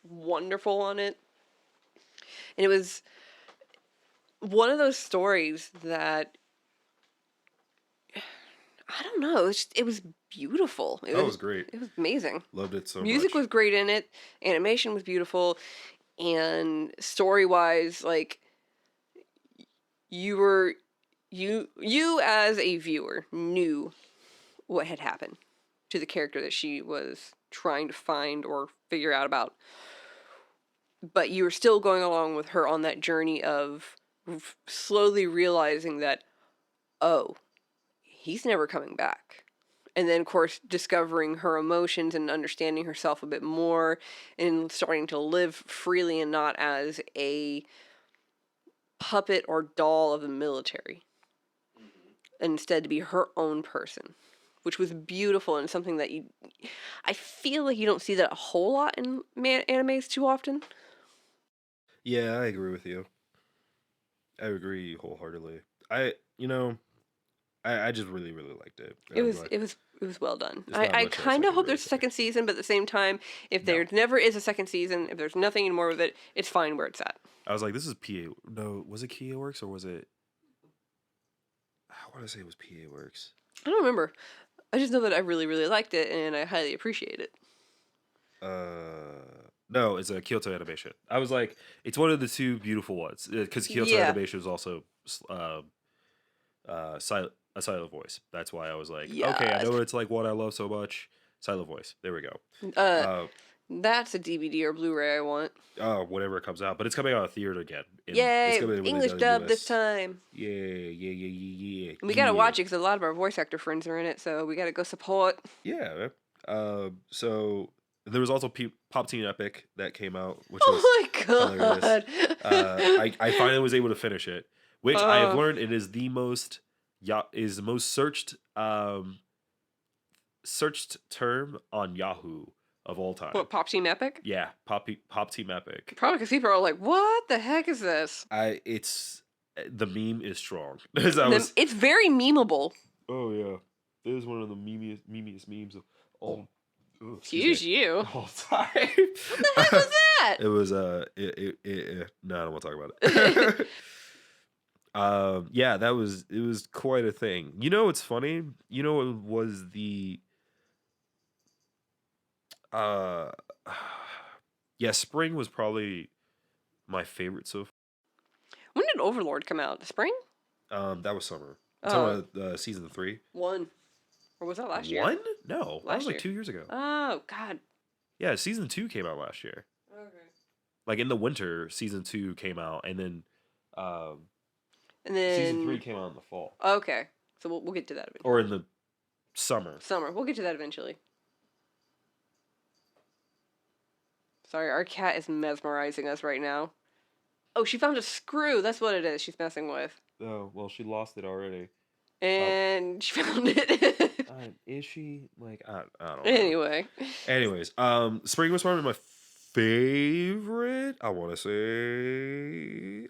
wonderful on it. And it was one of those stories that I don't know. It was beautiful. That was great. It was amazing. Loved it so Music much. was great in it. Animation was beautiful, and story wise, like you were you as a viewer knew what had happened to the character that she was trying to find or figure out about, but you were still going along with her on that journey of slowly realizing that, oh, he's never coming back. And then, of course, discovering her emotions and understanding herself a bit more and starting to live freely and not as a puppet or doll of the military. And instead to be her own person, which was beautiful and something that I feel like you don't see that a whole lot in animes too often. Yeah, I agree with you. I agree wholeheartedly. I just really liked it. It was well done. There's not I much else I kind of can hope really there's a say. second season, but at the same time, if No. there never is a second season, if there's nothing anymore with it, it's fine where it's at. I was like, this is PA. No, was it PA Works or was it? I want to say it was PA Works. I don't remember. I just know that I really liked it and I highly appreciate it. No, it's a Kyoto Animation. I was like, it's one of the two beautiful ones because Kyoto Yeah. Animation is also a silent voice. That's why I was like, okay, I Yes. know it's like what I love so much. Silent voice. There we go. That's a DVD or Blu-ray I want. Whatever it comes out, but it's coming out of theater again. Yay! It's coming English dub this time. Yeah. And we gotta watch it because a lot of our voice actor friends are in it, so we gotta go support. Yeah. So there was also Pop Team Epic that came out, which was Oh my god! hilarious. I finally was able to finish it, which I have Oh. learned it is the most searched term on Yahoo of all time. What, Pop Team Epic? Yeah, Pop Team Epic. Probably because people are like, "What the heck is this?" The meme is strong. It's very memeable. Oh yeah, it was one of the memeiest memes of all. Excuse you. All time. What the heck was that? It was no, I don't want to talk about it. Yeah, it was quite a thing. You know, it's funny. You know, it was the yeah, spring was probably my favorite so far. When did Overlord come out? The spring? That was summer. I'm Oh. talking about season 3. One. Or was that last year? One? No, that Last was like year. 2 years ago. Oh God. Yeah, season 2 came out last year. Okay. Like in the winter, season 2 came out, and then And then season 3 came out in the fall, Okay, so we'll get to that eventually. or in the summer. Summer. We'll get to that eventually. Sorry, our cat is mesmerizing us right now. Oh, she found a screw. That's what it is. She's messing with. Oh well, she lost it already. And she found it. Is she like I don't know. Anyway. Anyways, spring was probably my favorite. I want to say,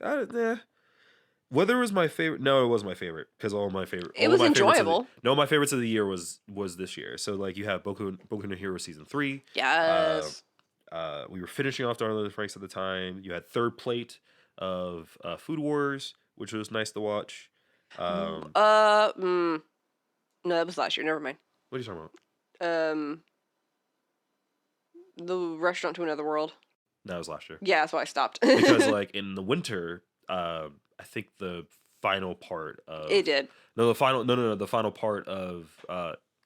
whether it was my favorite. No, it was my favorite because all my favorite. It all was my favorites of the- enjoyable. No, my favorites of the year was this year. So like you have Boku no Hero season 3. Yes. We were finishing off Darling Franks at the time. You had Third Plate of Food Wars, which was nice to watch. No, that was last year. Never mind. What are you talking about? The Restaurant to Another World. That was last year. Yeah, that's why I stopped. Because like in the winter, I think the final part of It did. the final part of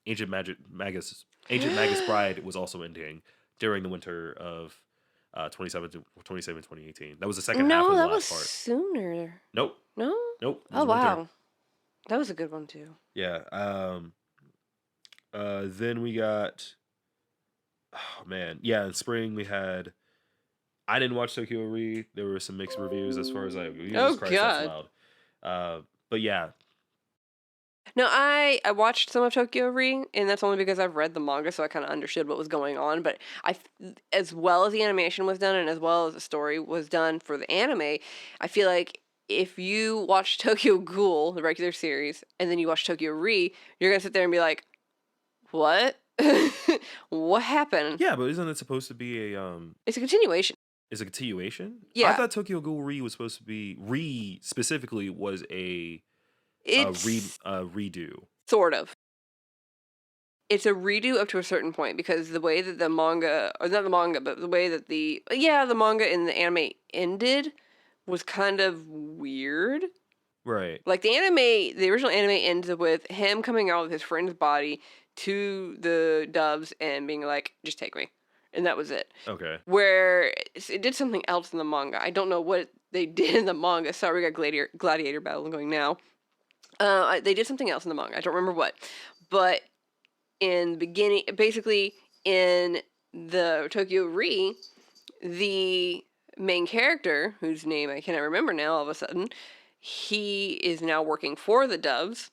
Ancient Magus Bride was also ending during the winter of 2018. That was the second half of No, the that last was part. sooner. Nope. No? It was Oh, winter. wow. That was a good one too. Yeah. Then we got, oh man, yeah. In spring we had. I didn't watch Tokyo Re. There were some mixed reviews as far as like Jesus Oh Christ, that's God. loud. But yeah, No, I watched some of Tokyo Re, and that's only because I've read the manga, so I kind of understood what was going on. But as well as the animation was done, and as well as the story was done for the anime, I feel like if you watch Tokyo Ghoul, the regular series, and then you watch Tokyo Re, you're gonna sit there and be like, "What? What happened?" yeah. But isn't it supposed to be a It's a continuation. is a continuation? I Yeah, thought Tokyo Ghoul Re was supposed to be Re specifically was it's a redo. sort of. It's a redo up to a certain point because the way that the manga, or not the manga, but the way that the manga and the anime ended was kind of weird. Right. Like the original anime ends with him coming out with his friend's body to the doves and being like, "Just take me," and that was it. Okay. Where it did something else in the manga. I don't know what they did in the manga. Sorry, we got gladiator battle going now. They did something else in the manga. I don't remember what, but in the beginning, basically in the Tokyo Re, the main character, whose name I cannot remember now all of a sudden, he is now working for the Doves,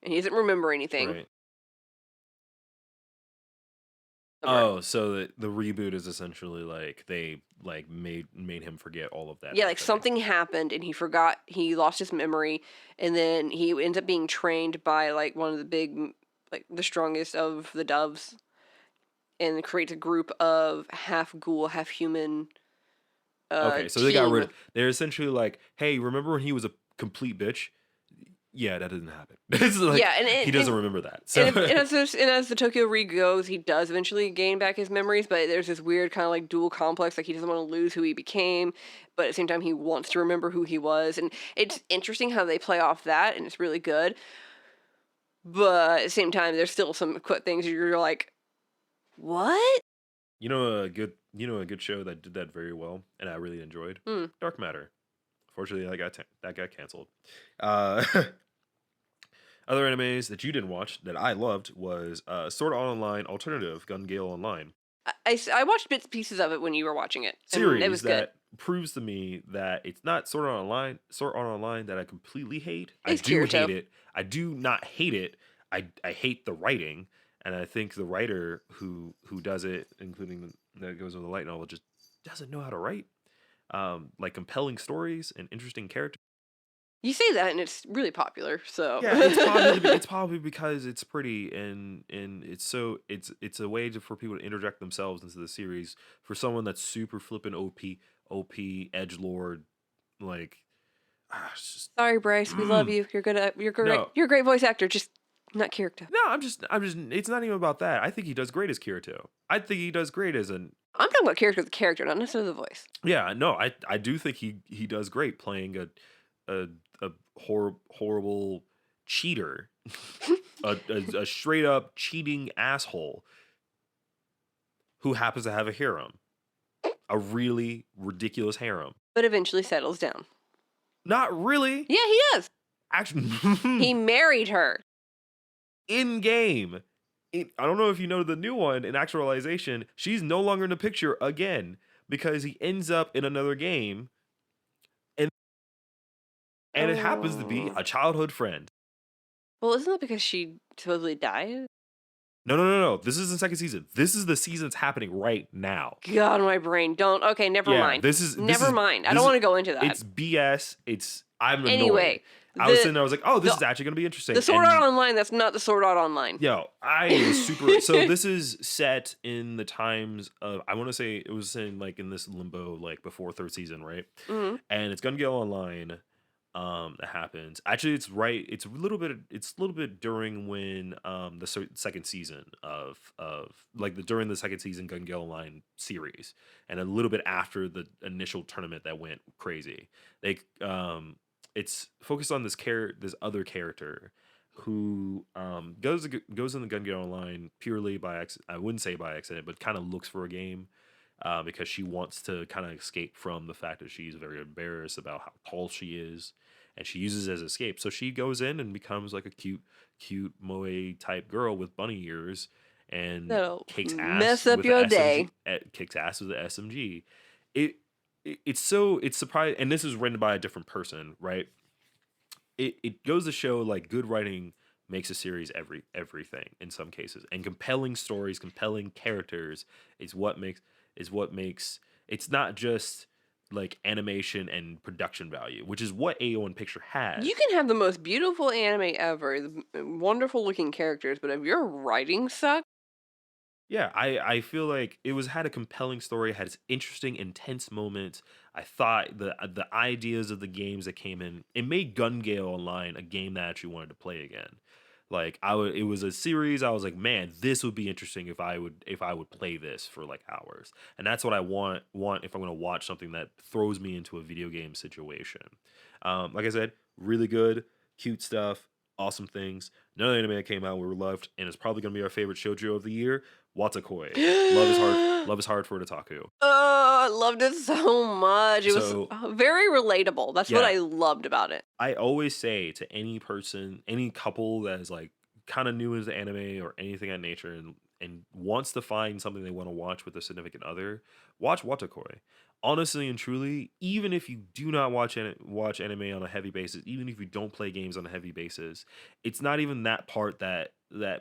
and he doesn't remember anything. Right. Oh, so the reboot is essentially like they like made him forget all of that Yeah, like happening. something happened and he forgot, he lost his memory, and then he ends up being trained by like one of the big, like the strongest of the Doves, and creates a group of half ghoul, half human Okay, so they got rid team. of, they're essentially like, hey, remember when he was a complete bitch? Yeah, that didn't happen. It's like Yeah, he doesn't remember that. and, So and as the Tokyo Re goes, he does eventually gain back his memories, but there's this weird kind of like dual complex, like he doesn't want to lose who he became, but at the same time he wants to remember who he was, and it's interesting how they play off that, and it's really good. But at the same time, there's still some things you're like, what? a good show that did that very well and I really enjoyed? Hmm. Dark Matter. Unfortunately, that got canceled. Uh Other animes that you didn't watch that I loved was Sword Art Online Alternative Gun Gale Online I watched bits and pieces of it when you were watching it, and it series was good. that proves to me that it's not Sword Art Online that I completely hate. I It's do hate Kirito. it. I do not hate it. I hate the writing, and I think the writer who does it, including that goes with the light novel, just doesn't know how to write like compelling stories and interesting characters. You say that, and it's really popular, so. Yeah, it's probably because it's pretty and it's a way for people to interject themselves into the series for someone that's super flippin' OP edge lord like it's just Sorry, Bryce. We love you. You're good. You're great. no You're a great voice actor. Just not Kirito. no I'm just it's not even about that. I think he does great as Kirito. I think he does great as an I'm talking about character the character, not necessarily the voice. yeah no I do think he does great playing a horrible cheater a straight up cheating asshole who happens to have a harem, a really ridiculous harem. But eventually settles down. Not really. Yeah, he does. Actually, He married her. in game. I don't know if you know the new one in actualization. She's no longer in the picture again because he ends up in another game, and it happens to be Oh. a childhood friend. Well, isn't it because she supposedly died? No. This is the second season. This is the season that's happening right now. God, my brain. Don't. Okay, never Yeah, mind. this is Never mind. I don't want to go into that. It's BS. I'm annoyed. Anyway, I was the- sitting there, I was like, oh, this the- is actually going to be interesting. the Sword And- Art Online, that's not the Sword Art Online. Yo, I am super. So this is set in the times of, I want to say it was in like in this limbo, like before third season, right? hmm And it's Gun Gale Online. That happens. Actually, it's right. It's a little bit during when second season of during the second season Gun Gale Online series, and a little bit after the initial tournament that went crazy. It's focused on this other character who goes in the Gun Gale Online purely by accident. I wouldn't say by accident, but kind of looks for a game, because she wants to kind of escape from the fact that she's very embarrassed about how tall she is, and she uses it as escape. So she goes in and becomes like a cute moe type girl with bunny ears and That'll kicks ass mess up with the your SMG. day. Kicks ass with the SMG. It, it's surprising, and this is written by a different person, right? It goes to show like good writing makes a series everything in some cases, and compelling stories, compelling characters is what makes it's not just like animation and production value, which is what AO1 Picture had. You can have the most beautiful anime ever, wonderful looking characters, but if your writing sucks, Yeah, I feel like it was had a compelling story, had its interesting, intense moments. I thought the ideas of the games that came in, it made Gun Gale Online a game that I actually wanted to play again. Like it was a series. I was like, man, this would be interesting if I would play this for like hours. And that's what I want if I'm gonna watch something that throws me into a video game situation. Like I said, really good, cute stuff, awesome things. Another anime that came out we were loved, and it's probably gonna be our favorite shoujo of the year. Watakoi. Love is hard. Love is hard for Otaku. oh, I loved it so much. It was So very relatable. That's what yeah, I loved about it. I always say to any person, any couple that is like kind of new into anime or anything of that nature, and wants to find something they want to watch with a significant other, watch Watakoi. Honestly and truly, even if you do not watch anime on a heavy basis, even if you don't play games on a heavy basis, it's not even that part that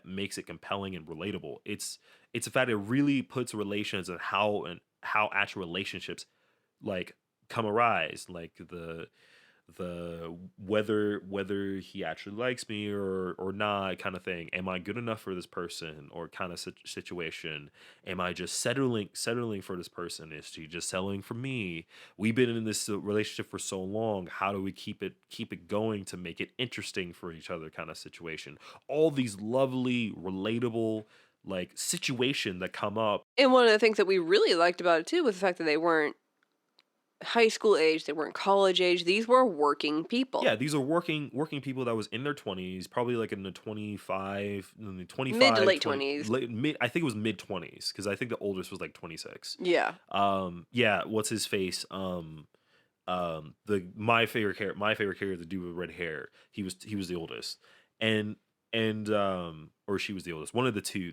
makes it compelling and relatable. It's the fact it really puts relations and how actual relationships like come arise, like the whether he actually likes me or not kind of thing. Am I good enough for this person or kind of situation? Am I just settling for this person? Is she just settling for me? We've been in this relationship for so long. How do we keep it going to make it interesting for each other kind of situation? All these lovely relatable like situation that come up. And one of the things that we really liked about it too was the fact that they weren't high school age, they weren't college age. These were working people. Yeah, these are working people that was in their 20s, probably like in the 25, in the Mid to 25, late 20, 20s. mid, I think it was mid 20s because I think the oldest was like 26. Yeah. Yeah, what's his face? The my favorite character, the dude with red hair. He was the oldest, and or she was the oldest. One of the two,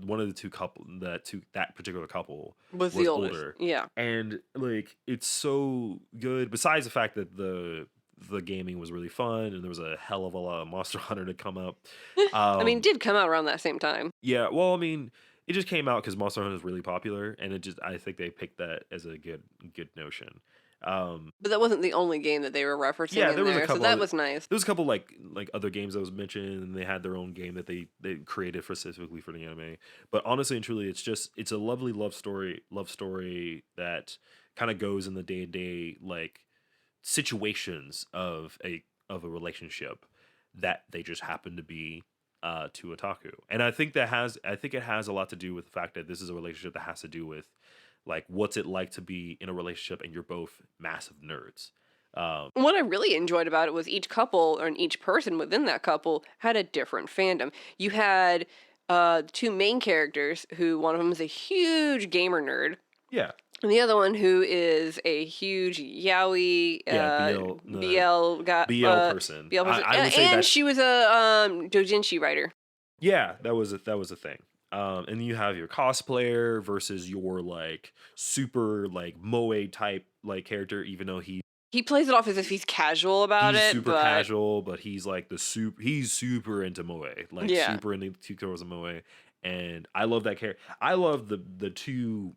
one of the two couple, that particular couple Was the was oldest. older, Yeah. and like it's so good. Besides the fact that the gaming was really fun, and there was a hell of a lot of Monster Hunter to come up. I mean, it Um, did come out around that same time. yeah, well, I mean, it just came out because Monster Hunter is really popular, and I think they picked that as a good notion. But that wasn't the only game that they were referencing Yeah, in there was a there, so couple that other, was nice. there was a couple like other games that was mentioned, and they had their own game that they created for specifically for the anime. But honestly and truly, it's a lovely love story that kind of goes in the day to day like situations of a relationship that they just happen to be to otaku. And I think it has a lot to do with the fact that this is a relationship that has to do with like what's it like to be in a relationship and you're both massive nerds. What I really enjoyed about it was each couple or each person within that couple had a different fandom. You had two main characters who one of them is a huge gamer nerd, Yeah. and the other one who is a huge yaoi Yeah, BL guy, BL person. BL person, I would say and that's she was a doujinshi writer. yeah, that was a thing. And you have your cosplayer versus your like super like moe type like character, even though He plays it off as if he's casual about he's it, super but casual, but he's like he's super into moe, like yeah. super into two girls of moe. And I love that character. I love the two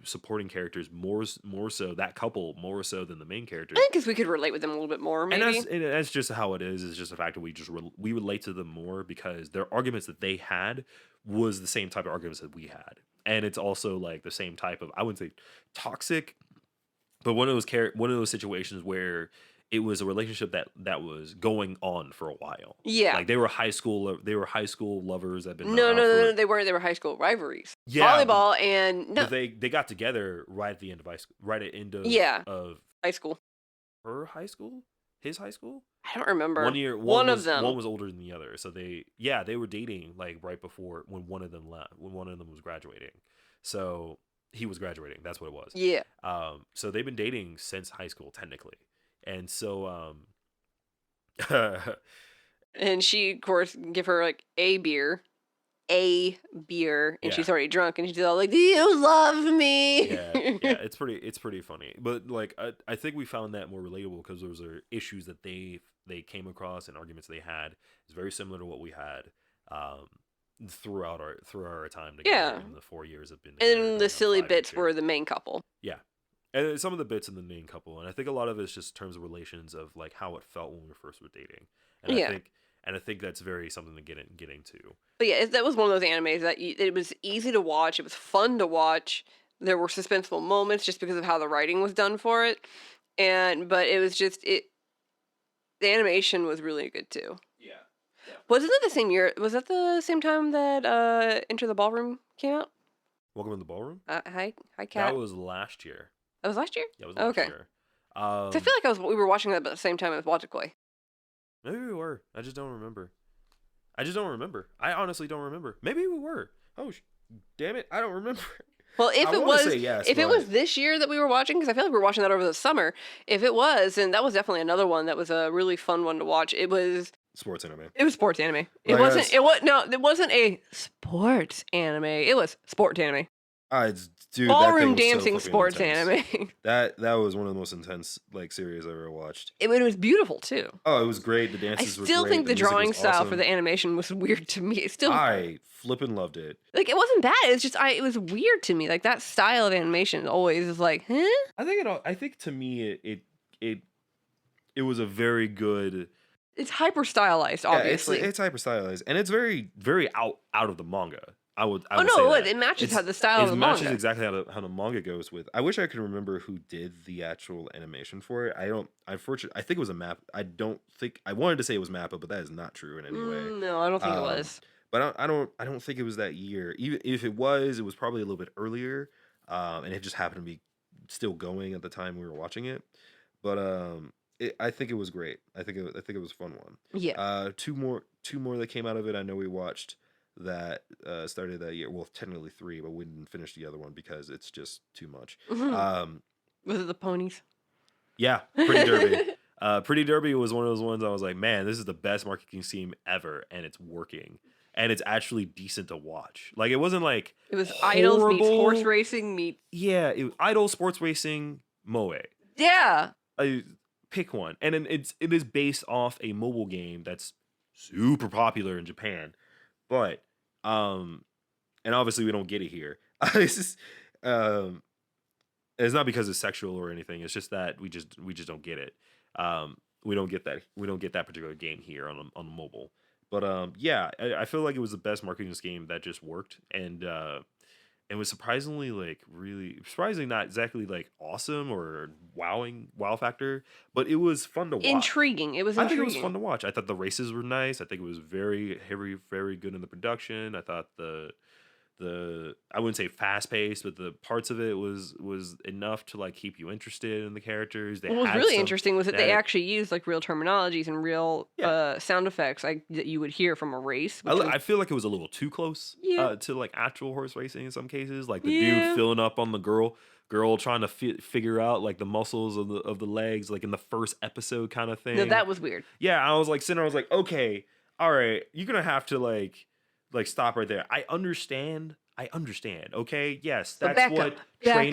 supporting characters more so, that couple more so than the main characters. I think because we could relate with them a little bit more, And maybe. that's just how it is. It's just the fact that we relate to them more because their arguments that they had was the same type of arguments that we had, and it's also like the same type of, I wouldn't say toxic, but one of those situations where it was a relationship that was going on for a while. Yeah. Like they were high school lovers that had been No, they weren't. They were high school rivalries. Yeah, Volleyball and no, but they got together right at the end of high school, right at the end yeah, of high school. her high school, his high school. I don't remember. One year, One of was them. one was older than the other, so they were dating like right before when one of them left, when one of them was graduating. So he was graduating. That's what it was. Yeah. So they've been dating since high school technically, and so And she, of course, give her like a beer, and yeah. she's already drunk, and she's all like, "Do you love me?" Yeah, it's pretty funny. But like, I think we found that more relatable because those are issues that they came across and arguments they had. It's very similar to what we had um, throughout our time together Yeah. in the 4 years of being together, And going the on silly 5 years bits here. were the main couple. Yeah, and some of the bits in the main couple, and I think a lot of it's just terms of relations of like how it felt when we first were dating, and Yeah. I think that's very something to get into. But yeah, that was one of those animes that it was easy to watch. It was fun to watch. There were suspenseful moments just because of how the writing was done for it, but it was just it. The animation was really good too. Yeah. Wasn't it the same year? Was that the same time that Enter the Ballroom came out? Welcome to the Ballroom. Hi, That Kat. was last year. That was last year. Yeah, it was last Okay. year. 'Cause I feel like we were watching that at the same time as Watakoi. Maybe we were. I just don't remember. I honestly don't remember. Maybe we were. Oh, damn it! I don't remember. Well, if I it wanna was, say yes, if it was but- this year that we were watching, because I feel like we were watching that over the summer. If it was, then that was definitely another one that was a really fun one to watch. It was Sports anime. sports anime. It Like, wasn't. that's- It was no. It wasn't a sports anime. It was sport anime. Dude, Ballroom that thing was so dancing fucking sports intense. anime. That was one of the most intense like series I've ever watched. It was beautiful too. Oh, it was great. The I dances were still great. think the music was drawing style for awesome. the animation was weird to me. It still I flippin' loved it. like it wasn't bad. It's just it was weird to me. Like that style of animation always is like, huh? I think to me it was a very good. It's hyper stylized, Yeah, obviously. it's hyper stylized and it's very out of the manga. I would oh say no, that. it matches It's- how the style of the It matches manga. exactly how the manga goes with. I wish I could remember who did the actual animation for it. I don't. Unfortunately, I think it was a map. I don't think I wanted to say it was Mappa, but that is not true in any way. No, I don't think it Um, was. But I don't think it was that year. Even if it was probably a little bit earlier, and it just happened to be still going at the time we were watching it. But I think it was great. I think it was a fun one. Yeah. Two more that came out of it. I know we watched that started that year. Well, technically 3, but we didn't finish the other one because it's just too much. Mhm. Was it the ponies? Yeah, Pretty Derby. Pretty Derby was one of those ones I was like, man, this is the best marketing scheme ever, and it's working, and it's actually decent to watch. Like it wasn't like It was idols meets horse horrible. racing meets. Yeah, it was Idol, sports racing, Moe. Yeah. Pick one, and then it is based off a mobile game that's super popular in Japan, but and obviously we don't get it here. It's just it's not because it's sexual or anything. It's just that we just don't get it. We don't get that particular game here on mobile. But yeah, I feel like it was the best marketing scheme that just worked, and it was surprisingly not exactly like awesome or wow factor, but it was fun to watch. Intriguing. It was I think intriguing. it was fun to watch. I thought the races were nice. I think it was very very good in the production. I thought the I wouldn't say fast paced, but the parts of it was enough to like keep you interested in the characters. What was had really some- interesting was that they they had- actually used like real terminologies and real Yeah. sound effects like that you would hear from a race. I, which I was- feel like it was a little too close Yeah. to like actual horse racing in some cases. Like the Yeah. dude filling up on the girl trying to figure out like the muscles of the legs, like in the first episode kind of thing. no, that was weird. Yeah, I was like sitting there, I was like, okay, all right, you're gonna have to like stop right there. I understand. Okay, yes, But that's back what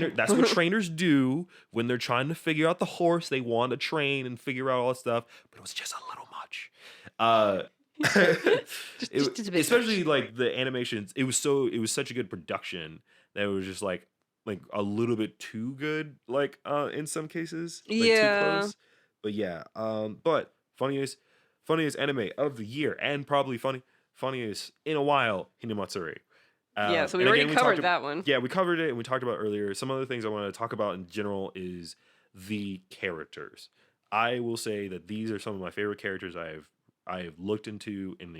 up. that's what trainers do when they're trying to figure out the horse. They want to train and figure out all that stuff, but it was just a little much. Just a bit Especially like the animations. It was such a good production that it was just like a little bit too good, like in some cases, like, Yeah. too close. But yeah, but funniest anime of the year, and probably funniest in a while, Hinamatsuri. Yeah, so we and already again, covered talked that one. Yeah, we covered it and we talked about it earlier. Some other things I want to talk about in general is the characters. I will say that these are some of my favorite characters I have looked into in the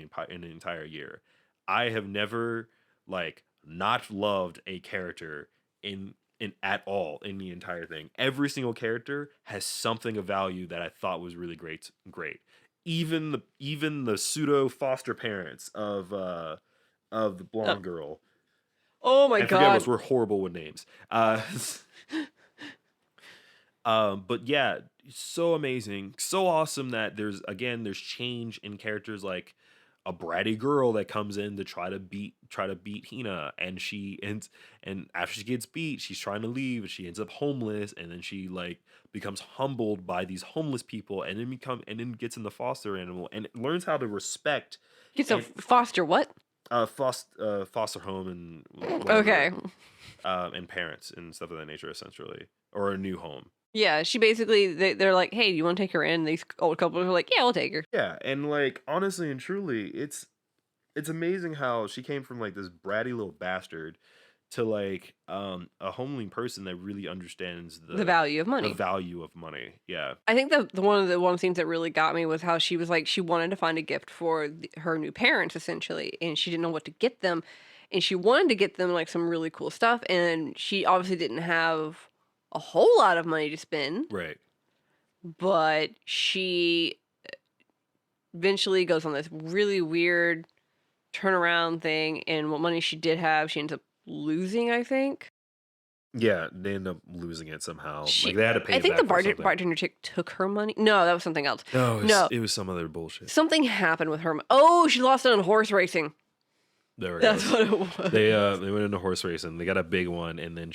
entire year. I have never like not loved a character in at all in the entire thing. Every single character has something of value that I thought was really great. Even the pseudo foster parents of the blonde girl. Oh my And forgive us, god. we're horrible with names. But yeah, so amazing, so awesome that there's change in characters, like a bratty girl that comes in to try to beat Hina, and and after she gets beat, she's trying to leave, and she ends up homeless, and then she like becomes humbled by these homeless people, and then gets in the foster animal and learns how to respect So and foster what? foster home and Okay. whatever, and parents and stuff of that nature, essentially, or a new home. Yeah, she basically they're like, "Hey, do you want to take her in?" These old couples are like, "Yeah, we'll take her." Yeah, and like honestly and truly, it's amazing how she came from like this bratty little bastard to like a homely person that really understands The value of the money. value of money. Yeah. I think the one of the one things that really got me was how she was like she wanted to find a gift for her new parents essentially, and she didn't know what to get them, and she wanted to get them like some really cool stuff, and she obviously didn't have a whole lot of money to spend, Right. but she eventually goes on this really weird turnaround thing, and what money she did have, she ends up losing, I think. Yeah, they end up losing it somehow. Like She they had to pay I it think the back for something. bartender chick took her money. No, that was something else. No, No, it was some other bullshit. something happened with her. Oh, she lost it on horse racing. There it That's goes. what it was. They went into horse racing. They got a big one, and then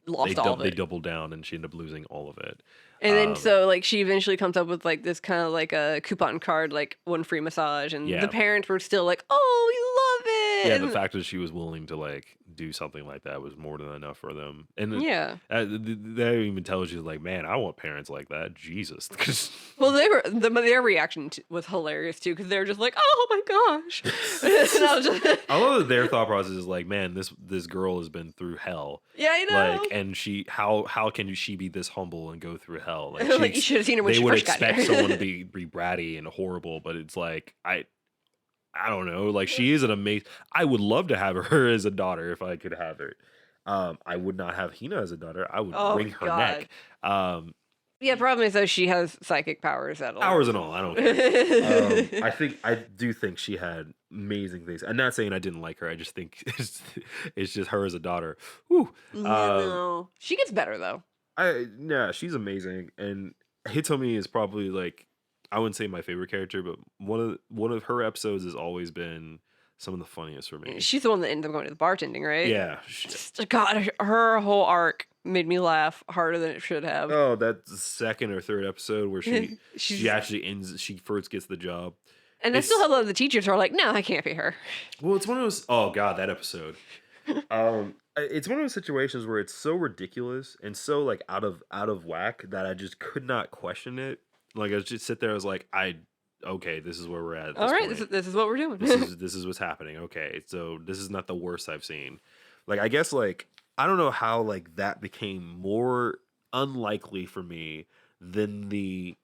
Lost all of they it. doubled down, and she ended up losing all of it. And then Um, so like she eventually comes up with like this kind of like a coupon card, like one free massage, and the Yeah. parents were still like, "Oh, we love it." Yeah, the And fact that she was willing to like do something like that was more than enough for them. And yeah. that even tells you like, man, I want parents like that. Jesus. 'Cause- Well, their reaction was hilarious too because they were just like, "Oh my gosh," and I was just, I love that their thought process is like, man, this girl has been through hell. yeah, I know. Like, and how can she be this humble and go through hell? Like, Like, you should have seen her when they she would first got expect here. someone to be bratty and horrible, but it's like I don't know. Like, she is an amazing. I would love to have her as a daughter if I could have her. I would not have Hina as a daughter. I would Oh wring my her god. neck. Yeah, problem is though she has psychic powers that'll. Hours and all, I don't care. I do think she had amazing things. I'm not saying I didn't like her. I just think it's just her as a daughter. Whew. No, she gets better though. Yeah, she's amazing. And Hitomi is probably like, I wouldn't say my favorite character, but one of her episodes has always been some of the funniest for me. She's the one that ended up going to the bartending, right? Yeah. God, her whole arc made me laugh harder than it should have. Oh, that's the second or third episode where she She's- actually ends. She first gets the job. And I still have a lot of the teachers who are like, no, that can't be her. Well, it's one of those. Oh God, that episode. It's one of those situations where it's so ridiculous and so like out of whack that I just could not question it. Like I just sit there. I was like, okay, this is where we're at. All right, point. this is what we're doing. This is what's happening. Okay, so this is not the worst I've seen. Like I guess like I don't know how like that became more unlikely for me than the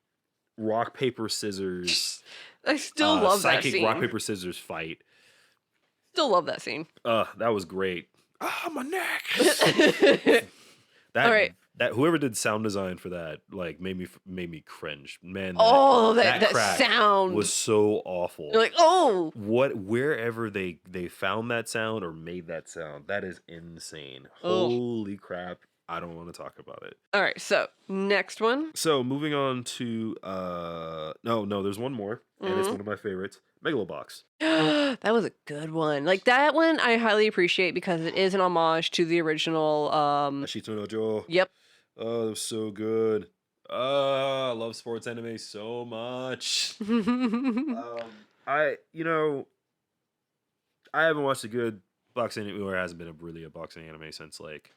rock paper scissors I still love that psychic scene. rock paper scissors fight. Still love that scene. That was great. Ah, my neck. That All right. that whoever did sound design for that like made me cringe. Man, Oh, that crack sound was so awful. You're like, oh, Wherever they found that sound or made that sound, that is insane. Oh. Holy crap. I don't want to talk about it. all right. So next one. So moving on to no, there's one more, and it's Mhm. one of my favorites. Megalobox. That was a good one. Like that one, I highly appreciate because it is an homage to the original. Ashito no Jo. Yep. Oh, that was so good. I love sports anime so much. I haven't watched a good boxing anime, or hasn't been really a boxing anime since like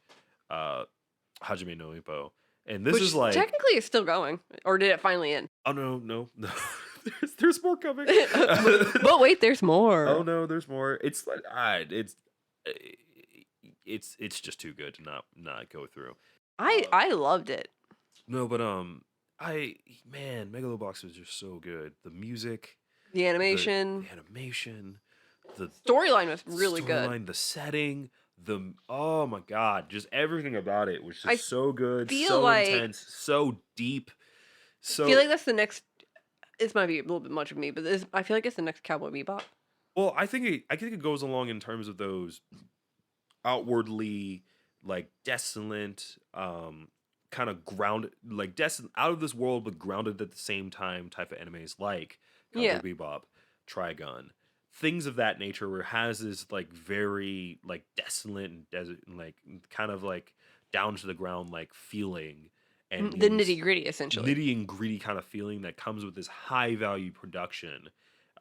Hajime no Ippo. And this Which is like, technically is still going, or did it finally end? oh no. there's more coming. But wait, there's more. Oh no, there's more. It's like it's just too good to not go through. I loved it. No, but Megalobox was just so good. The music, The animation, the animation, the storyline was really good. storyline, the setting, oh my god, just everything about it was just I so good, feel so like- intense, so deep. So I feel like that's the next. This might be a little bit much of me, but I feel like it's the next Cowboy Bebop. well, I think it goes along in terms of those outwardly like desolate, kind of grounded, like desolate, out of this world but grounded at the same time type of animes like Cowboy Yeah. Bebop, Trigun, things of that nature, where it has this like very like desolate and desert and like kind of like down to the ground like feeling, and The these nitty-gritty, essentially. nitty and gritty kind of feeling that comes with this high value production,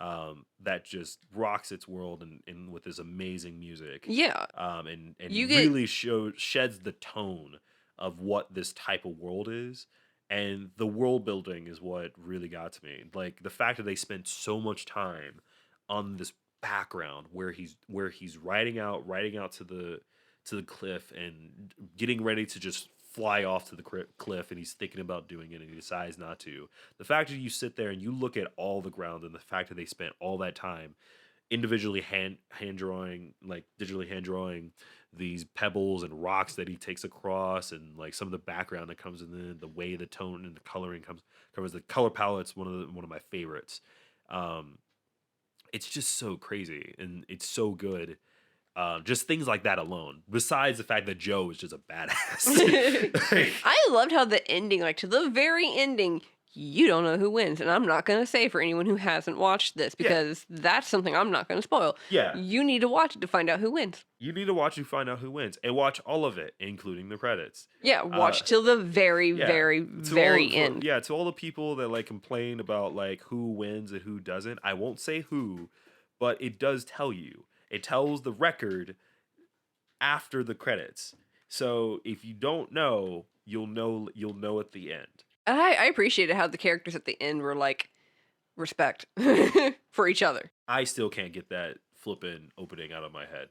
that just rocks its world, and with this amazing music, Yeah. and You get really sheds the tone of what this type of world is. And the world building is what really got to me. Like the fact that they spent so much time on this background where he's riding out to the cliff and getting ready to just fly off to the cliff, and he's thinking about doing it and he decides not to. The fact that you sit there and you look at all the ground, and the fact that they spent all that time individually hand drawing, like digitally hand drawing these pebbles and rocks that he takes across, and like some of the background that comes in, the way the tone and the coloring covers the color palette's one of my favorites. um it's just so crazy and it's so good. Just things like that alone, besides the fact that Joe is just a badass. Like, I loved how the ending, like to the very ending, you don't know who wins. And I'm not going to say for anyone who hasn't watched this yeah, because that's something I'm not going to spoil. yeah, You need to watch it to find out who wins. you need to watch to find out who wins, and watch all of it, including the credits. Yeah, uh watch till the very, Yeah. very, To all very end. yeah, to all the people that like complain about like who wins and who doesn't, I won't say who, but it does tell you. It tells the record after the credits. So if you don't know, you'll know at the end. And I appreciated how the characters at the end were like respect for each other. I still can't get that flippin' opening out of my head.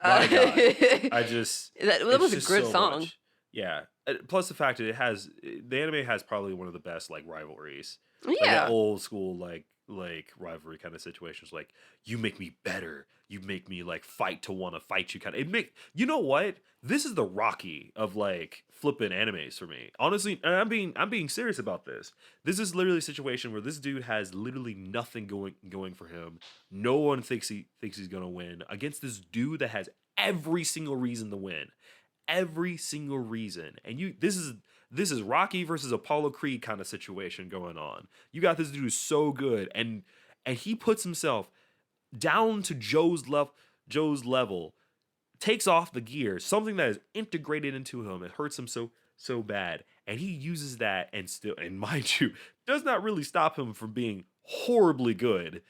Uh, My God. I just that it's was a just good so song. much. Yeah. Plus the fact that the anime has probably one of the best like rivalries. Like that Yeah. old school like rivalry kind of situations, like you make me better, you make me like fight to want to fight you kind of. It make You know what? This is the Rocky of like flipping animes for me. Honestly, and I'm being serious about this. This is literally a situation where this dude has literally nothing going for him. No one thinks he's gonna win against this dude that has every single reason to win. Every single reason. And this is Rocky versus Apollo Creed kind of situation going on. You got this dude who's so good, and he puts himself down to Joe's level, takes off the gear, something that is integrated into him. It hurts him so bad, and he uses that, and mind you, does not really stop him from being horribly good,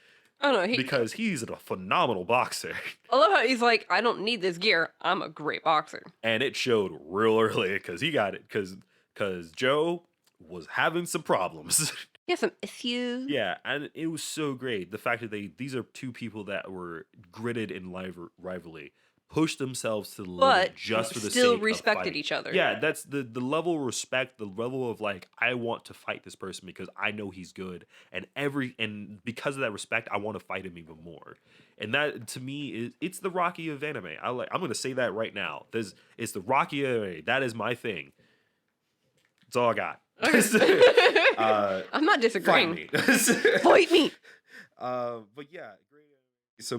Oh no, because he's a phenomenal boxer. I love how he's like, I don't need this gear. I'm a great boxer. And it showed real early because he got it because Joe was having some problems. He has some issues. Yeah, and it was so great. The fact that these are two people that were gritted in rivalry, pushed themselves to the limit But just for the still sake of respected fighting. each other. Yeah, that's the level of respect, the level of like I want to fight this person because I know he's good, and because of that respect, I want to fight him even more. And that to me it's the Rocky of anime. I'm gonna say that right now. It's the Rocky of anime. That is my thing. That's all I got. I'm not Fight disagreeing. me. Fight me. But yeah, great. So